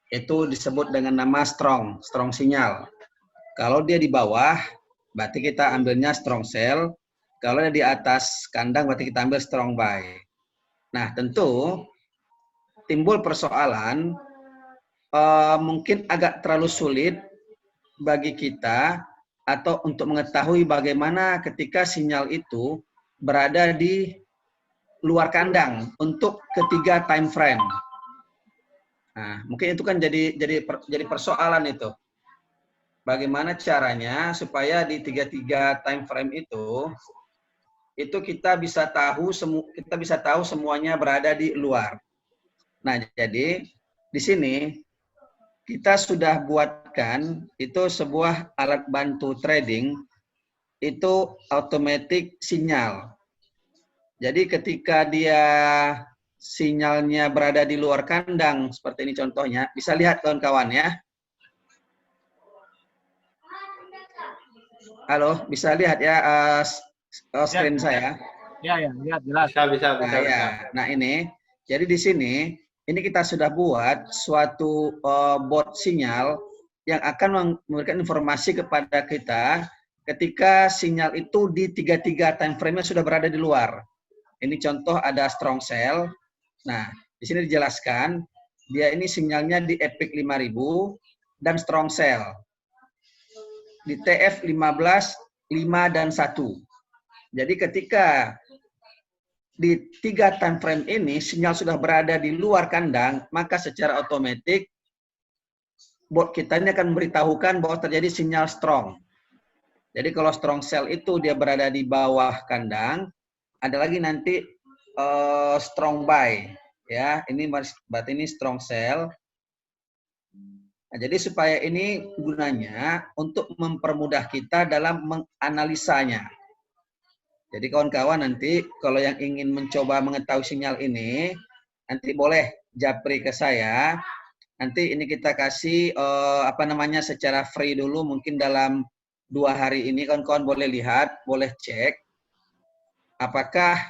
Itu disebut dengan nama strong sinyal. Kalau dia di bawah, berarti kita ambilnya strong sell. Kalau dia di atas kandang, berarti kita ambil strong buy. Nah, tentu timbul persoalan, mungkin agak terlalu sulit bagi kita atau untuk mengetahui bagaimana ketika sinyal itu berada di luar kandang untuk ketiga time frame. Nah, mungkin itu kan jadi persoalan itu. Bagaimana caranya supaya di tiga time frame itu kita bisa tahu semuanya berada di luar. Nah, jadi di sini kita sudah buatkan itu sebuah alat bantu trading, itu automatic sinyal. Jadi ketika dia sinyalnya berada di luar kandang, seperti ini contohnya, bisa lihat kawan-kawan ya. Halo, bisa lihat ya screen saya? Ya, lihat jelas. Bisa. Ya. Nah ini, jadi di sini, ini kita sudah buat suatu bot sinyal yang akan memberikan informasi kepada kita ketika sinyal itu di tiga time frame-nya sudah berada di luar. Ini contoh ada strong sell. Nah, di sini dijelaskan, dia ini sinyalnya di epic 5000 dan strong sell. Di TF 15, 5 dan 1. Jadi ketika di 3 time frame ini sinyal sudah berada di luar kandang, maka secara otomatis bot kita ini akan memberitahukan bahwa terjadi sinyal strong. Jadi kalau strong sell itu dia berada di bawah kandang, ada lagi nanti strong buy. Ya, ini berarti ini strong sell. Nah, jadi supaya ini gunanya untuk mempermudah kita dalam menganalisanya. Jadi kawan-kawan nanti kalau yang ingin mencoba mengetahui sinyal ini, nanti boleh japri ke saya. Nanti ini kita kasih secara free dulu, mungkin dalam 2 hari ini kawan-kawan boleh lihat, boleh cek apakah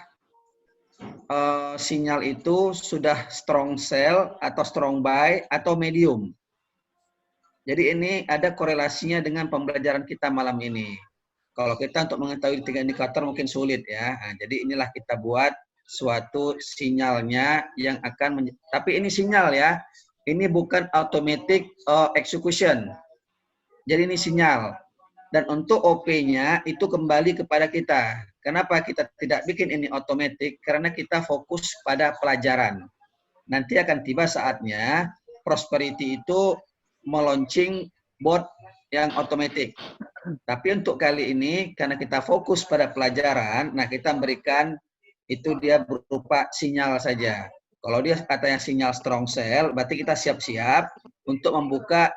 sinyal itu sudah strong sell atau strong buy atau medium. Jadi ini ada korelasinya dengan pembelajaran kita malam ini. Kalau kita untuk mengetahui 3 indikator mungkin sulit ya. Nah, jadi inilah kita buat suatu sinyalnya yang akan tapi ini sinyal ya. Ini bukan automatic execution. Jadi ini sinyal. Dan untuk OP-nya itu kembali kepada kita. Kenapa kita tidak bikin ini otomatis? Karena kita fokus pada pelajaran. Nanti akan tiba saatnya Prosperity itu melaunching bot yang otomatis. Tapi untuk kali ini, karena kita fokus pada pelajaran, nah kita berikan itu dia berupa sinyal saja. Kalau dia katanya sinyal strong sell, berarti kita siap-siap untuk membuka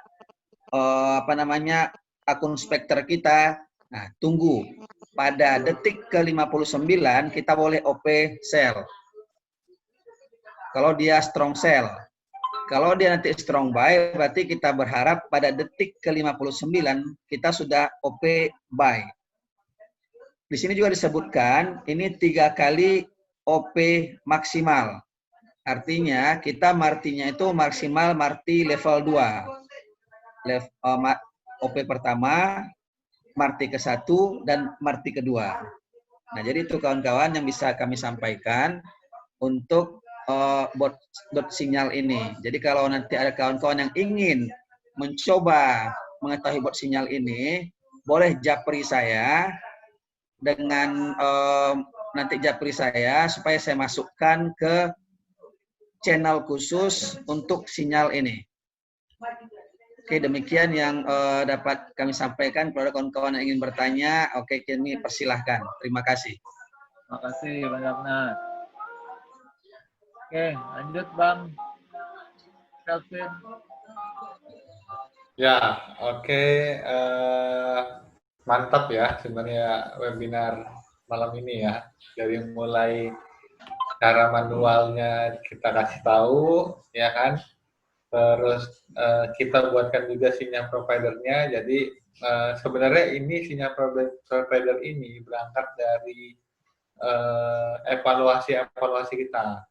akun Spectre kita. Nah, tunggu. Pada detik ke-59, kita boleh OP sell. Kalau dia strong sell. Kalau dia nanti strong buy, berarti kita berharap pada detik ke-59 kita sudah OP buy. Di sini juga disebutkan ini 3 kali OP maksimal. Artinya kita martinya itu maksimal marti level 2. OP pertama, marti ke-1 dan marti kedua. Nah, jadi itu kawan-kawan yang bisa kami sampaikan untuk bot sinyal ini. Jadi kalau nanti ada kawan-kawan yang ingin mencoba mengetahui bot sinyal ini, boleh japri saya dengan nanti japri saya supaya saya masukkan ke channel khusus untuk sinyal ini. Oke, demikian yang dapat kami sampaikan. Kalau ada kawan-kawan yang ingin bertanya, oke, kami persilahkan. Terima kasih. Terima kasih banyak, Nat. Oke, lanjut Bang Kelvin. Ya, oke. Mantap ya sebenarnya webinar malam ini ya. Dari mulai cara manualnya kita kasih tahu, ya kan. Terus kita buatkan juga sinyal providernya. Jadi sebenarnya ini sinyal provider ini berangkat dari evaluasi kita.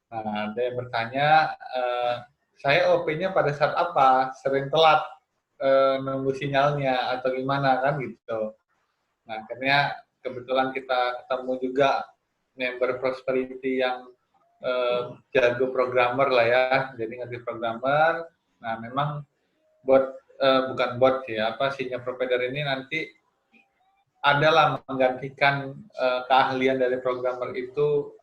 Nah, ada yang bertanya, saya OP-nya pada saat apa? Sering telat nunggu sinyalnya atau gimana kan gitu. Nah, akhirnya kebetulan kita ketemu juga member Prosperity yang jago programmer lah ya, jadi ngerti programmer. Nah, memang bukan bot ya, sinyal provider ini nanti adalah menggantikan keahlian dari programmer itu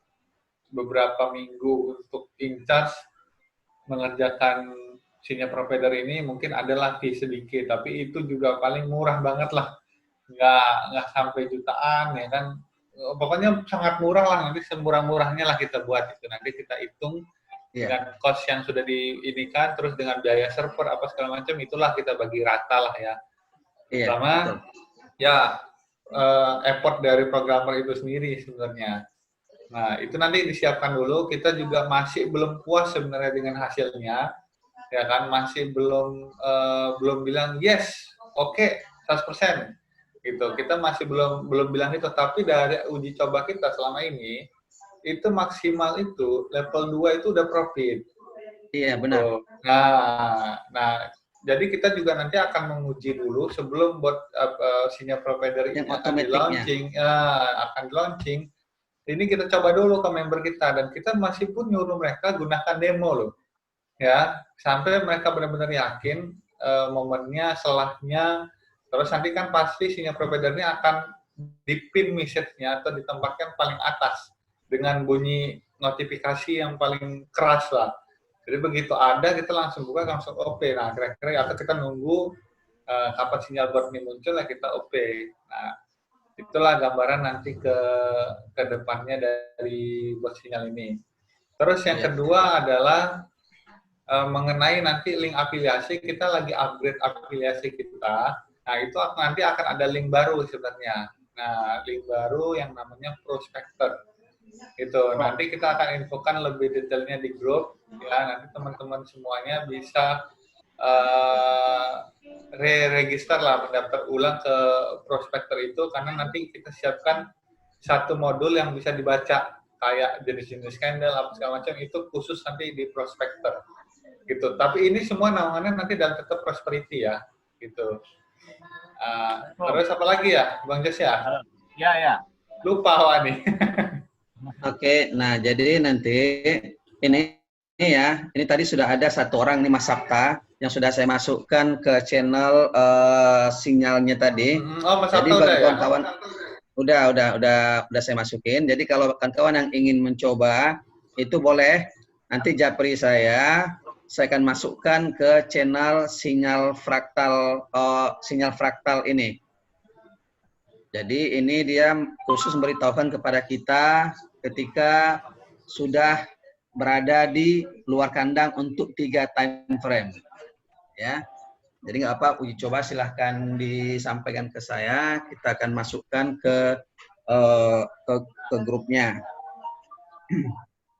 beberapa minggu untuk in charge mengerjakan sinyal provider ini. Mungkin adalah fee sedikit, tapi itu juga paling murah banget lah, nggak sampai jutaan ya kan. Pokoknya sangat murah lah, nanti semurah-murahnya lah kita buat itu. Nanti kita hitung dengan cost yang sudah diinikan, terus dengan biaya server apa segala macam, itulah kita bagi rata lah ya. Pertama, ya effort dari programmer itu sendiri sebenarnya. Nah, itu nanti disiapkan dulu. Kita juga masih belum puas sebenarnya dengan hasilnya, ya kan, masih belum bilang yes, oke, 100%. Gitu. Kita masih belum bilang itu, tapi dari uji coba kita selama ini itu maksimal itu level 2 itu udah profit. Iya, benar. Nah, jadi kita juga nanti akan menguji dulu sebelum buat sinyal provider ini akan di-launching. Ini kita coba dulu ke member kita, dan kita masih pun nyuruh mereka gunakan demo loh. Ya, sampai mereka benar-benar yakin momennya, selahnya. Terus nanti kan pasti sinyal providernya akan dipin message-nya atau ditempatkan paling atas dengan bunyi notifikasi yang paling keras lah. Jadi begitu ada, kita langsung buka, langsung OP. Nah, kira-kira atau kita nunggu kapan sinyal bot ini muncul, ya kita OP. Nah, itulah gambaran nanti ke depannya dari bot sinyal ini. Terus yang kedua adalah mengenai nanti link afiliasi. Kita lagi upgrade afiliasi kita. Nah, itu nanti akan ada link baru sebenarnya. Nah, link baru yang namanya Prospector. Itu nanti kita akan infokan lebih detailnya di grup. Ya, nanti teman-teman semuanya bisa re-register lah, mendaftar ulang ke Prospector itu, karena nanti kita siapkan satu modul yang bisa dibaca kayak jenis-jenis candle apa segala macam, itu khusus nanti di Prospector. Gitu. Tapi ini semua naungannya nanti dalam tetap Prosperity ya. Gitu. Terus apa lagi ya, Bang Jos ya? Ya. Lupa Wak nih. Oke, nah jadi nanti ini tadi sudah ada satu orang nih, Mas Sabta, yang sudah saya masukkan ke channel sinyalnya tadi. Mas Jadi Sabta bagi kawan-kawan udah saya masukin. Jadi kalau kawan-kawan yang ingin mencoba itu boleh nanti japri saya akan masukkan ke channel sinyal fraktal ini. Jadi ini dia khusus memberitahukan kepada kita ketika sudah berada di luar kandang untuk 3 time frame. Ya. Jadi nggak apa, uji coba silahkan disampaikan ke saya, kita akan masukkan ke grupnya.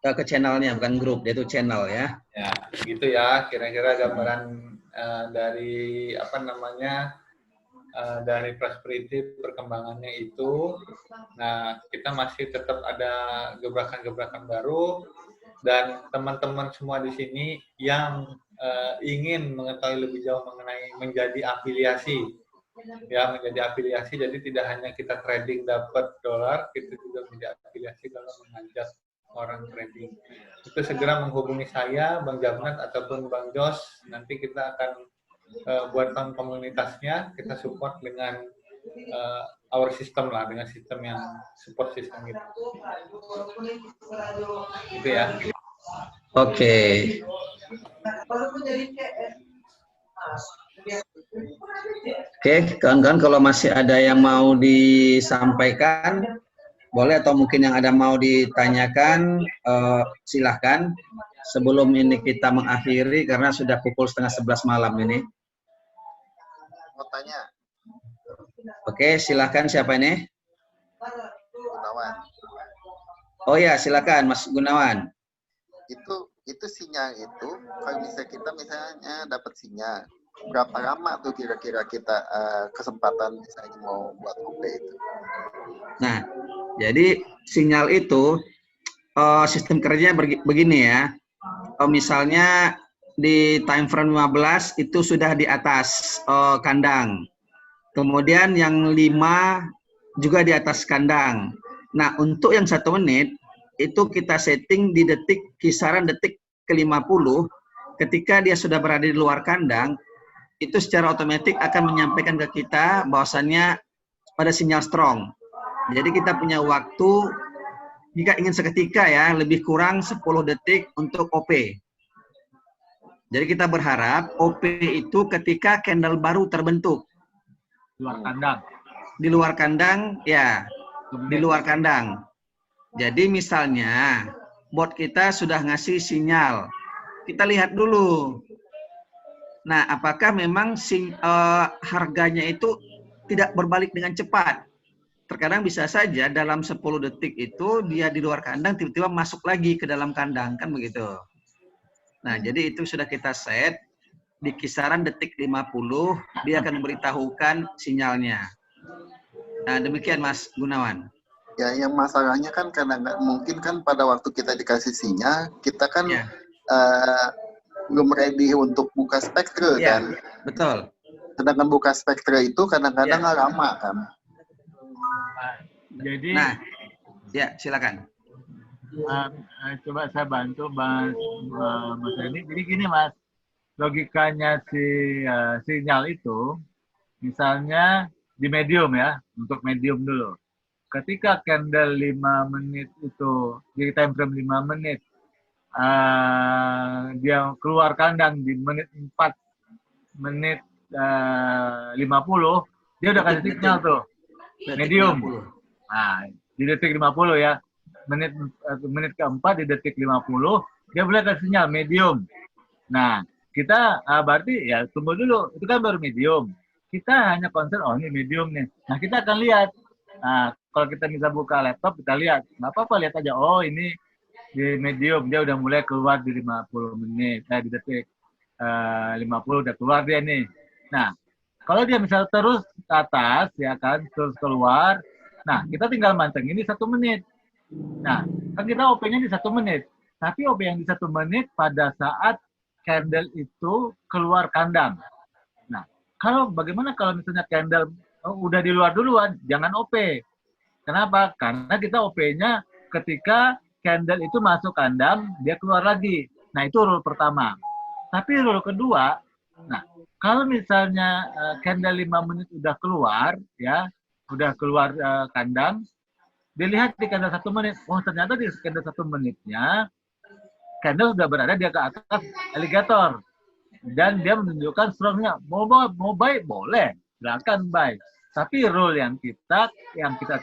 Ke channelnya, bukan grup, yaitu channel ya. Ya, gitu ya, kira-kira gambaran dari dari Prosperity perkembangannya itu. Nah, kita masih tetap ada gebrakan-gebrakan baru, dan teman-teman semua di sini yang ingin mengetahui lebih jauh mengenai menjadi afiliasi, ya, menjadi afiliasi. Jadi tidak hanya kita trading dapat dolar, kita juga menjadi afiliasi dalam mengajak orang trading. Itu segera menghubungi saya, Bang Jamnat ataupun Bang Jos. Nanti kita akan buatan komunitasnya kita support dengan our system lah, dengan sistem yang support sistem gitu. Gitu ya. Oke. Oke, kawan-kawan, kalau masih ada yang mau disampaikan, boleh, atau mungkin yang ada mau ditanyakan, silahkan. Sebelum ini kita mengakhiri, karena sudah pukul 10:30 malam ini. Mau tanya, Oke, silahkan, siapa ini? Gunawan. Oh ya, silakan Mas Gunawan. Itu sinyal itu, kalau misalnya kita misalnya dapat sinyal, berapa lama tuh kira-kira kita kesempatan misalnya mau buat OP itu? Nah, jadi sinyal itu sistem kerjanya begini ya. Misalnya di time frame 15 itu sudah di atas kandang. Kemudian yang 5 juga di atas kandang. Nah, untuk yang 1 menit itu kita setting di kisaran detik ke-50. Ketika dia sudah berada di luar kandang, itu secara otomatis akan menyampaikan ke kita bahwasannya pada sinyal strong. Jadi kita punya waktu, jika ingin seketika ya, lebih kurang 10 detik untuk OP. Jadi kita berharap OP itu ketika candle baru terbentuk. Luar kandang. Di luar kandang, ya. Di luar kandang. Jadi misalnya, bot kita sudah ngasih sinyal. Kita lihat dulu. Nah, apakah memang harganya itu tidak berbalik dengan cepat? Terkadang bisa saja dalam 10 detik itu dia di luar kandang, tiba-tiba masuk lagi ke dalam kandang, kan begitu. Nah, jadi itu sudah kita set. Di kisaran detik 50, dia akan memberitahukan sinyalnya. Nah, demikian Mas Gunawan. Ya, yang masalahnya kan karena nggak mungkin kan pada waktu kita dikasih sinyal, kita kan Ya. Belum ready untuk buka spektre Ya, kan. betul. Sedangkan buka spektre itu kadang-kadang Ya. lama kan. Jadi, Nah, ya silakan. coba saya bantu Mas Edi. Jadi gini Mas, logikanya sinyal itu, misalnya di medium ya, untuk medium dulu. Ketika candle 5 menit itu, di time frame 5 menit, dia keluar kandang di menit 50, dia udah kasih signal tuh, medium. Nah, di detik 50 ya, menit keempat di detik 50, dia boleh kasih sinyal medium. Nah, kita berarti ya tunggu dulu, itu kan baru medium. Kita hanya concern, oh ini medium nih. Nah, kita akan lihat. Nah, kalau kita bisa buka laptop, kita lihat. Nggak apa-apa, lihat aja. Oh, ini di medium, dia udah mulai keluar di 50 menit. Di detik 50 udah keluar dia nih. Nah, kalau dia misalnya terus ke atas, ya kan, terus keluar. Nah, kita tinggal mantengin di 1 menit. Nah, kan kita OP-nya di 1 menit. Tapi OP yang di 1 menit pada saat candle itu keluar kandang. Nah, bagaimana kalau misalnya candle udah di luar duluan, jangan OP. Kenapa? Karena kita OP-nya ketika candle itu masuk kandang, dia keluar lagi. Nah, itu rule pertama. Tapi rule kedua, nah, kalau misalnya candle 5 menit udah keluar, ya, udah keluar kandang, dilihat di candle 1 menit. Oh, ternyata di candle 1 menitnya, candle sudah berada di atas alligator. Dan dia menunjukkan strongnya. Mau buy, boleh. Silakan buy. Tapi rule yang kita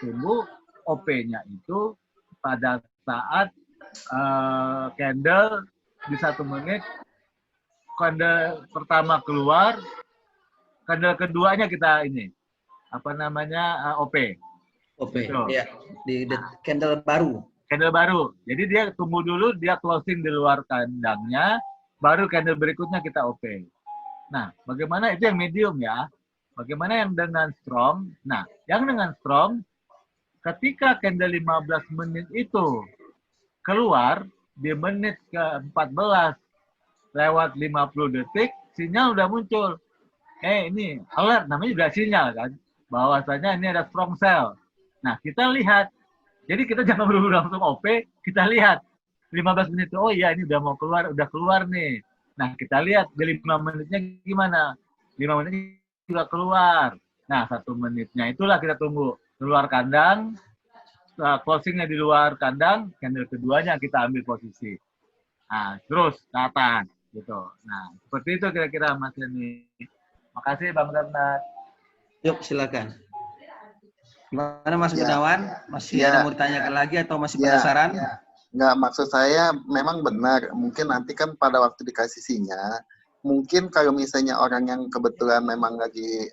tunggu, OP-nya itu pada saat candle di 1 menit, candle pertama keluar, candle keduanya kita ini, OP. OP, Gitu. ya. Di candle baru. Candle baru. Jadi dia tunggu dulu, dia closing di luar kandangnya, baru candle berikutnya kita OP. Nah, bagaimana itu yang medium ya? Bagaimana yang dengan strong? Nah, yang dengan strong, ketika candle 15 menit itu keluar, di menit ke-14 lewat 50 detik, sinyal udah muncul. Ini alert, namanya juga sinyal kan, bahwasanya ini ada strong sell. Nah, kita lihat. Jadi kita jangan buru-buru langsung OP, kita lihat 15 menit, oh iya ini udah keluar nih. Nah, kita lihat di 5 menitnya gimana. 5 menit juga keluar. Nah, 1 menitnya itulah kita tunggu. Keluar kandang, closingnya di luar kandang, candle keduanya kita ambil posisi. Nah, terus ke atas, gitu. Nah, seperti itu kira-kira Mas Leni. Makasih Bang Bernard. Yuk, silakan. Gimana Mas Ya, Gunawan? Masih ya. ada mau ditanyakan lagi atau masih Ya. penasaran? Nggak, maksud saya memang benar. Mungkin nanti kan pada waktu dikasih sinyal, mungkin kalau misalnya orang yang kebetulan memang lagi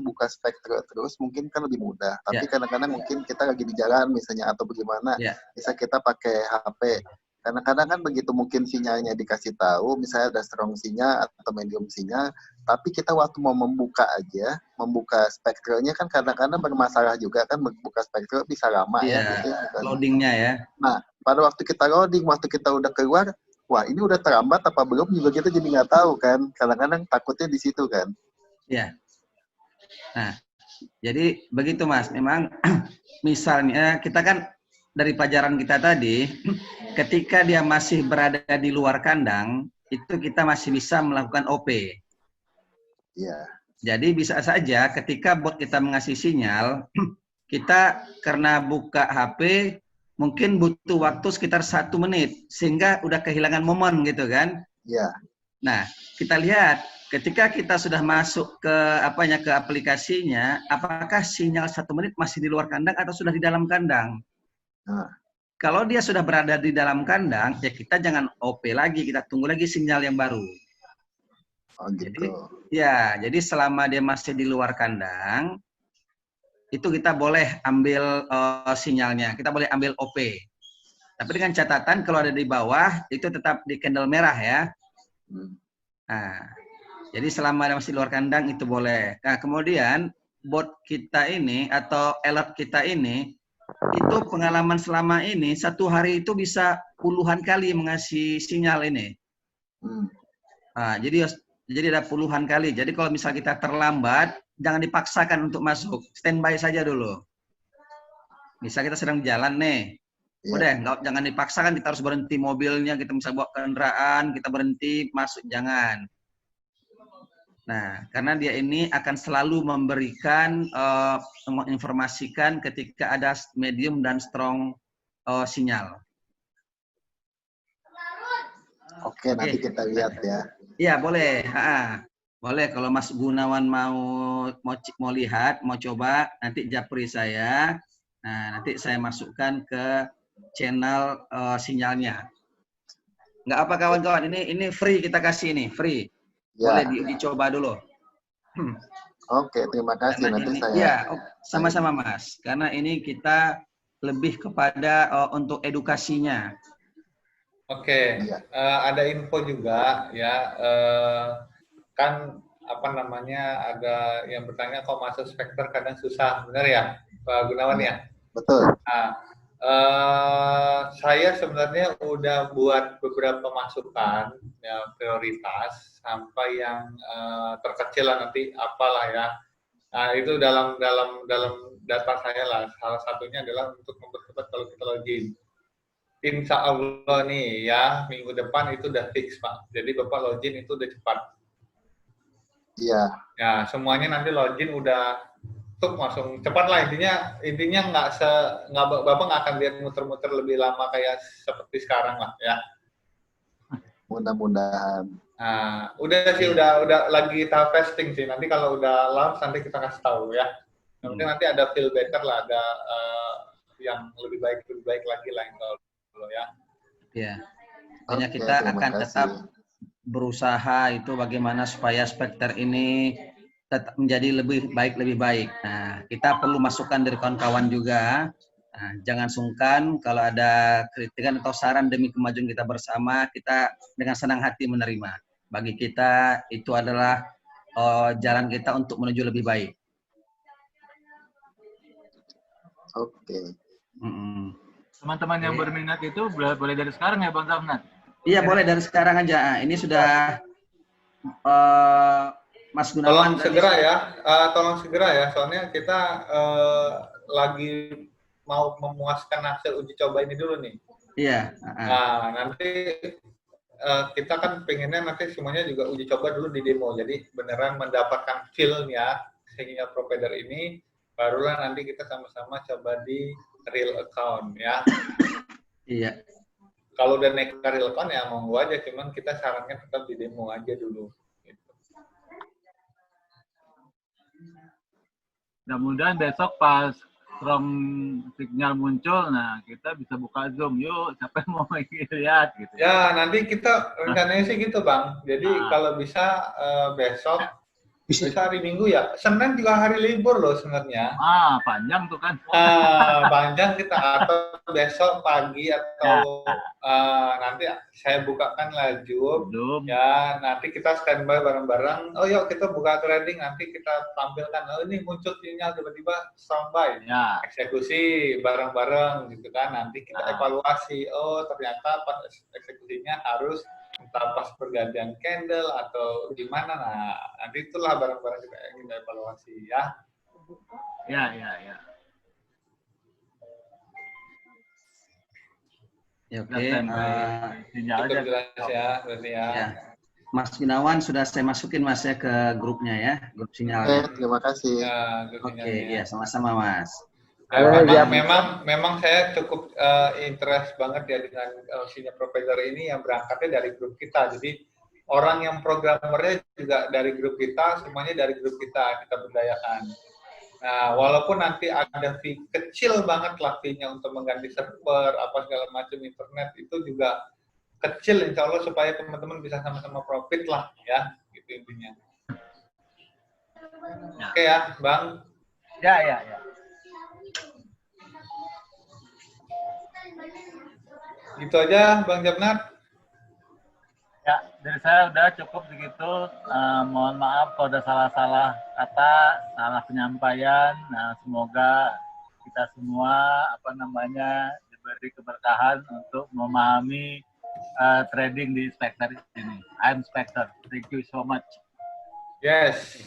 buka spektrum terus, mungkin kan lebih mudah. Tapi Ya. kadang-kadang mungkin kita lagi di jalan misalnya atau bagaimana, Ya. bisa kita pakai HP. Kadang-kadang kan begitu mungkin sinyalnya dikasih tahu, misalnya ada strong sinyal atau medium sinyal, tapi kita waktu mau membuka spektrumnya kan kadang-kadang bermasalah juga kan, membuka spektrum bisa lama Iya, ya. Gitu, loadingnya ya. Nah, pada waktu kita loading, waktu kita udah keluar, wah ini udah terlambat apa belum juga kita jadi nggak tahu kan. Kadang-kadang takutnya di situ kan. Iya. Nah, jadi begitu Mas. Memang misalnya kita kan dari pelajaran kita tadi, ketika dia masih berada di luar kandang, itu kita masih bisa melakukan OP. Iya. Jadi bisa saja ketika bot kita mengasih sinyal, kita karena buka HP, mungkin butuh waktu sekitar 1 menit, sehingga udah kehilangan momen gitu kan. Iya. Nah, kita lihat ketika kita sudah masuk ke ke aplikasinya, apakah sinyal 1 menit masih di luar kandang atau sudah di dalam kandang? Nah. Kalau dia sudah berada di dalam kandang, ya kita jangan OP lagi, kita tunggu lagi sinyal yang baru. Oh gitu. Jadi selama dia masih di luar kandang, itu kita boleh ambil sinyalnya, kita boleh ambil OP. Tapi dengan catatan kalau ada di bawah, itu tetap di candle merah ya. Nah, jadi selama dia masih di luar kandang itu boleh. Nah, kemudian bot kita ini atau alert kita ini, itu pengalaman selama ini 1 hari itu bisa puluhan kali mengasih sinyal ini. Nah, jadi ada puluhan kali. Jadi kalau misal kita terlambat, jangan dipaksakan untuk masuk, standby saja dulu. Misal kita sedang jalan nih, udah jangan dipaksakan kita harus berhenti mobilnya, kita bisa bawa kendaraan, kita berhenti masuk, jangan. Nah, karena dia ini akan selalu memberikan, menginformasikan ketika ada medium dan strong sinyal. Oke, nanti kita lihat ya. Iya, boleh. Boleh kalau Mas Gunawan mau lihat, mau coba, nanti japri saya. Nah, nanti saya masukkan ke channel sinyalnya. Nggak apa kawan-kawan, ini free kita kasih nih, free. Boleh dicoba dulu. Oke, terima kasih. Karena nanti ini, saya. Ya, sama-sama Mas. Karena ini kita lebih kepada untuk edukasinya. Oke, ada info juga ya. Kan ada yang bertanya kok masuk spektrum kadang susah, benar ya, Pak Gunawan ya? Betul. Nah, saya sebenarnya udah buat beberapa masukan ya, prioritas sampai yang terkecil lah nanti apalah ya. Nah, itu dalam data saya lah. Salah satunya adalah untuk mempercepat kalau kita login. Insya Allah nih ya, minggu depan itu udah fix Pak. Jadi Bapak login itu udah cepat. Iya. Ya, semuanya nanti login udah langsung cepat lah, intinya Bapak nggak akan lihat muter-muter lebih lama kayak seperti sekarang lah ya. Mudah-mudahan. Nah, udah sih udah lagi tahap testing sih. Nanti kalau udah launch nanti kita kasih tahu ya. Mungkin nanti ada feel better lah, ada yang lebih baik lagi lah yang kalau ya. Iya. Hanya kita akan tetap berusaha itu bagaimana supaya spektrum ini tetap menjadi lebih baik. Nah, kita perlu masukan dari kawan-kawan juga. Nah, jangan sungkan kalau ada kritikan atau saran demi kemajuan kita bersama, kita dengan senang hati menerima. Bagi kita itu adalah jalan kita untuk menuju lebih baik. Oke. Teman-teman yang berminat itu boleh dari sekarang ya Bang Samnat? Iya, boleh dari sekarang aja. Ini sudah Mas Gunawan. Tolong segera ya. Soalnya kita lagi mau memuaskan hasil uji coba ini dulu nih. Iya. Nah, nanti kita kan pengennya nanti semuanya juga uji coba dulu di demo. Jadi beneran mendapatkan feel-nya sinyal provider ini, barulah nanti kita sama-sama coba di real account ya. Iya. Kalau udah naik ke real account ya monggo aja, cuman kita sarankan tetap di demo aja dulu. Gitu. Mudah-mudahan besok pas strong signal muncul, nah kita bisa buka Zoom. Yuk, siapa yang mau lihat gitu. Ya, nanti kita rencananya sih gitu, Bang. Jadi kalau bisa besok, bisa hari Minggu ya. Senin juga hari libur loh sebenarnya. Panjang tuh kan. Panjang kita, atau besok pagi atau nanti saya bukakan laju. Ya, nanti kita standby bareng-bareng. Oh yuk kita buka trading, nanti kita tampilkan. Oh ini muncul sinyal tiba-tiba standby. Ya. Eksekusi bareng-bareng gitu kan. Nanti kita evaluasi. Oh ternyata pas eksekusinya harus entah pas pergantian candle atau gimana. Nah, nanti itulah bareng-bareng kita evaluasi ya. Ya. Ya, oke. Cukup jelas ya, berarti ya. Mas Gunawan sudah saya masukin Mas ya ke grupnya ya, grup sinyal. Terima kasih. Ya, oke, ya sama-sama Mas. Memang saya cukup interest banget ya dengan sinyal provider ini yang berangkatnya dari grup kita. Jadi orang yang programmernya juga dari grup kita, semuanya dari grup kita berdayakan. Nah, walaupun nanti ada fee kecil banget lah fee-nya untuk mengganti server, apa segala macam internet, itu juga kecil insya Allah supaya teman-teman bisa sama-sama profit lah ya, gitu intinya. Oke ya, Bang? Ya. Gitu aja, Bang Japnat. Ya, dari saya udah cukup segitu. Mohon maaf kalau ada salah-salah kata, salah penyampaian. Nah, semoga kita semua diberi keberkahan untuk memahami trading di Spectre ini. I'm Spectre. Thank you so much. Yes.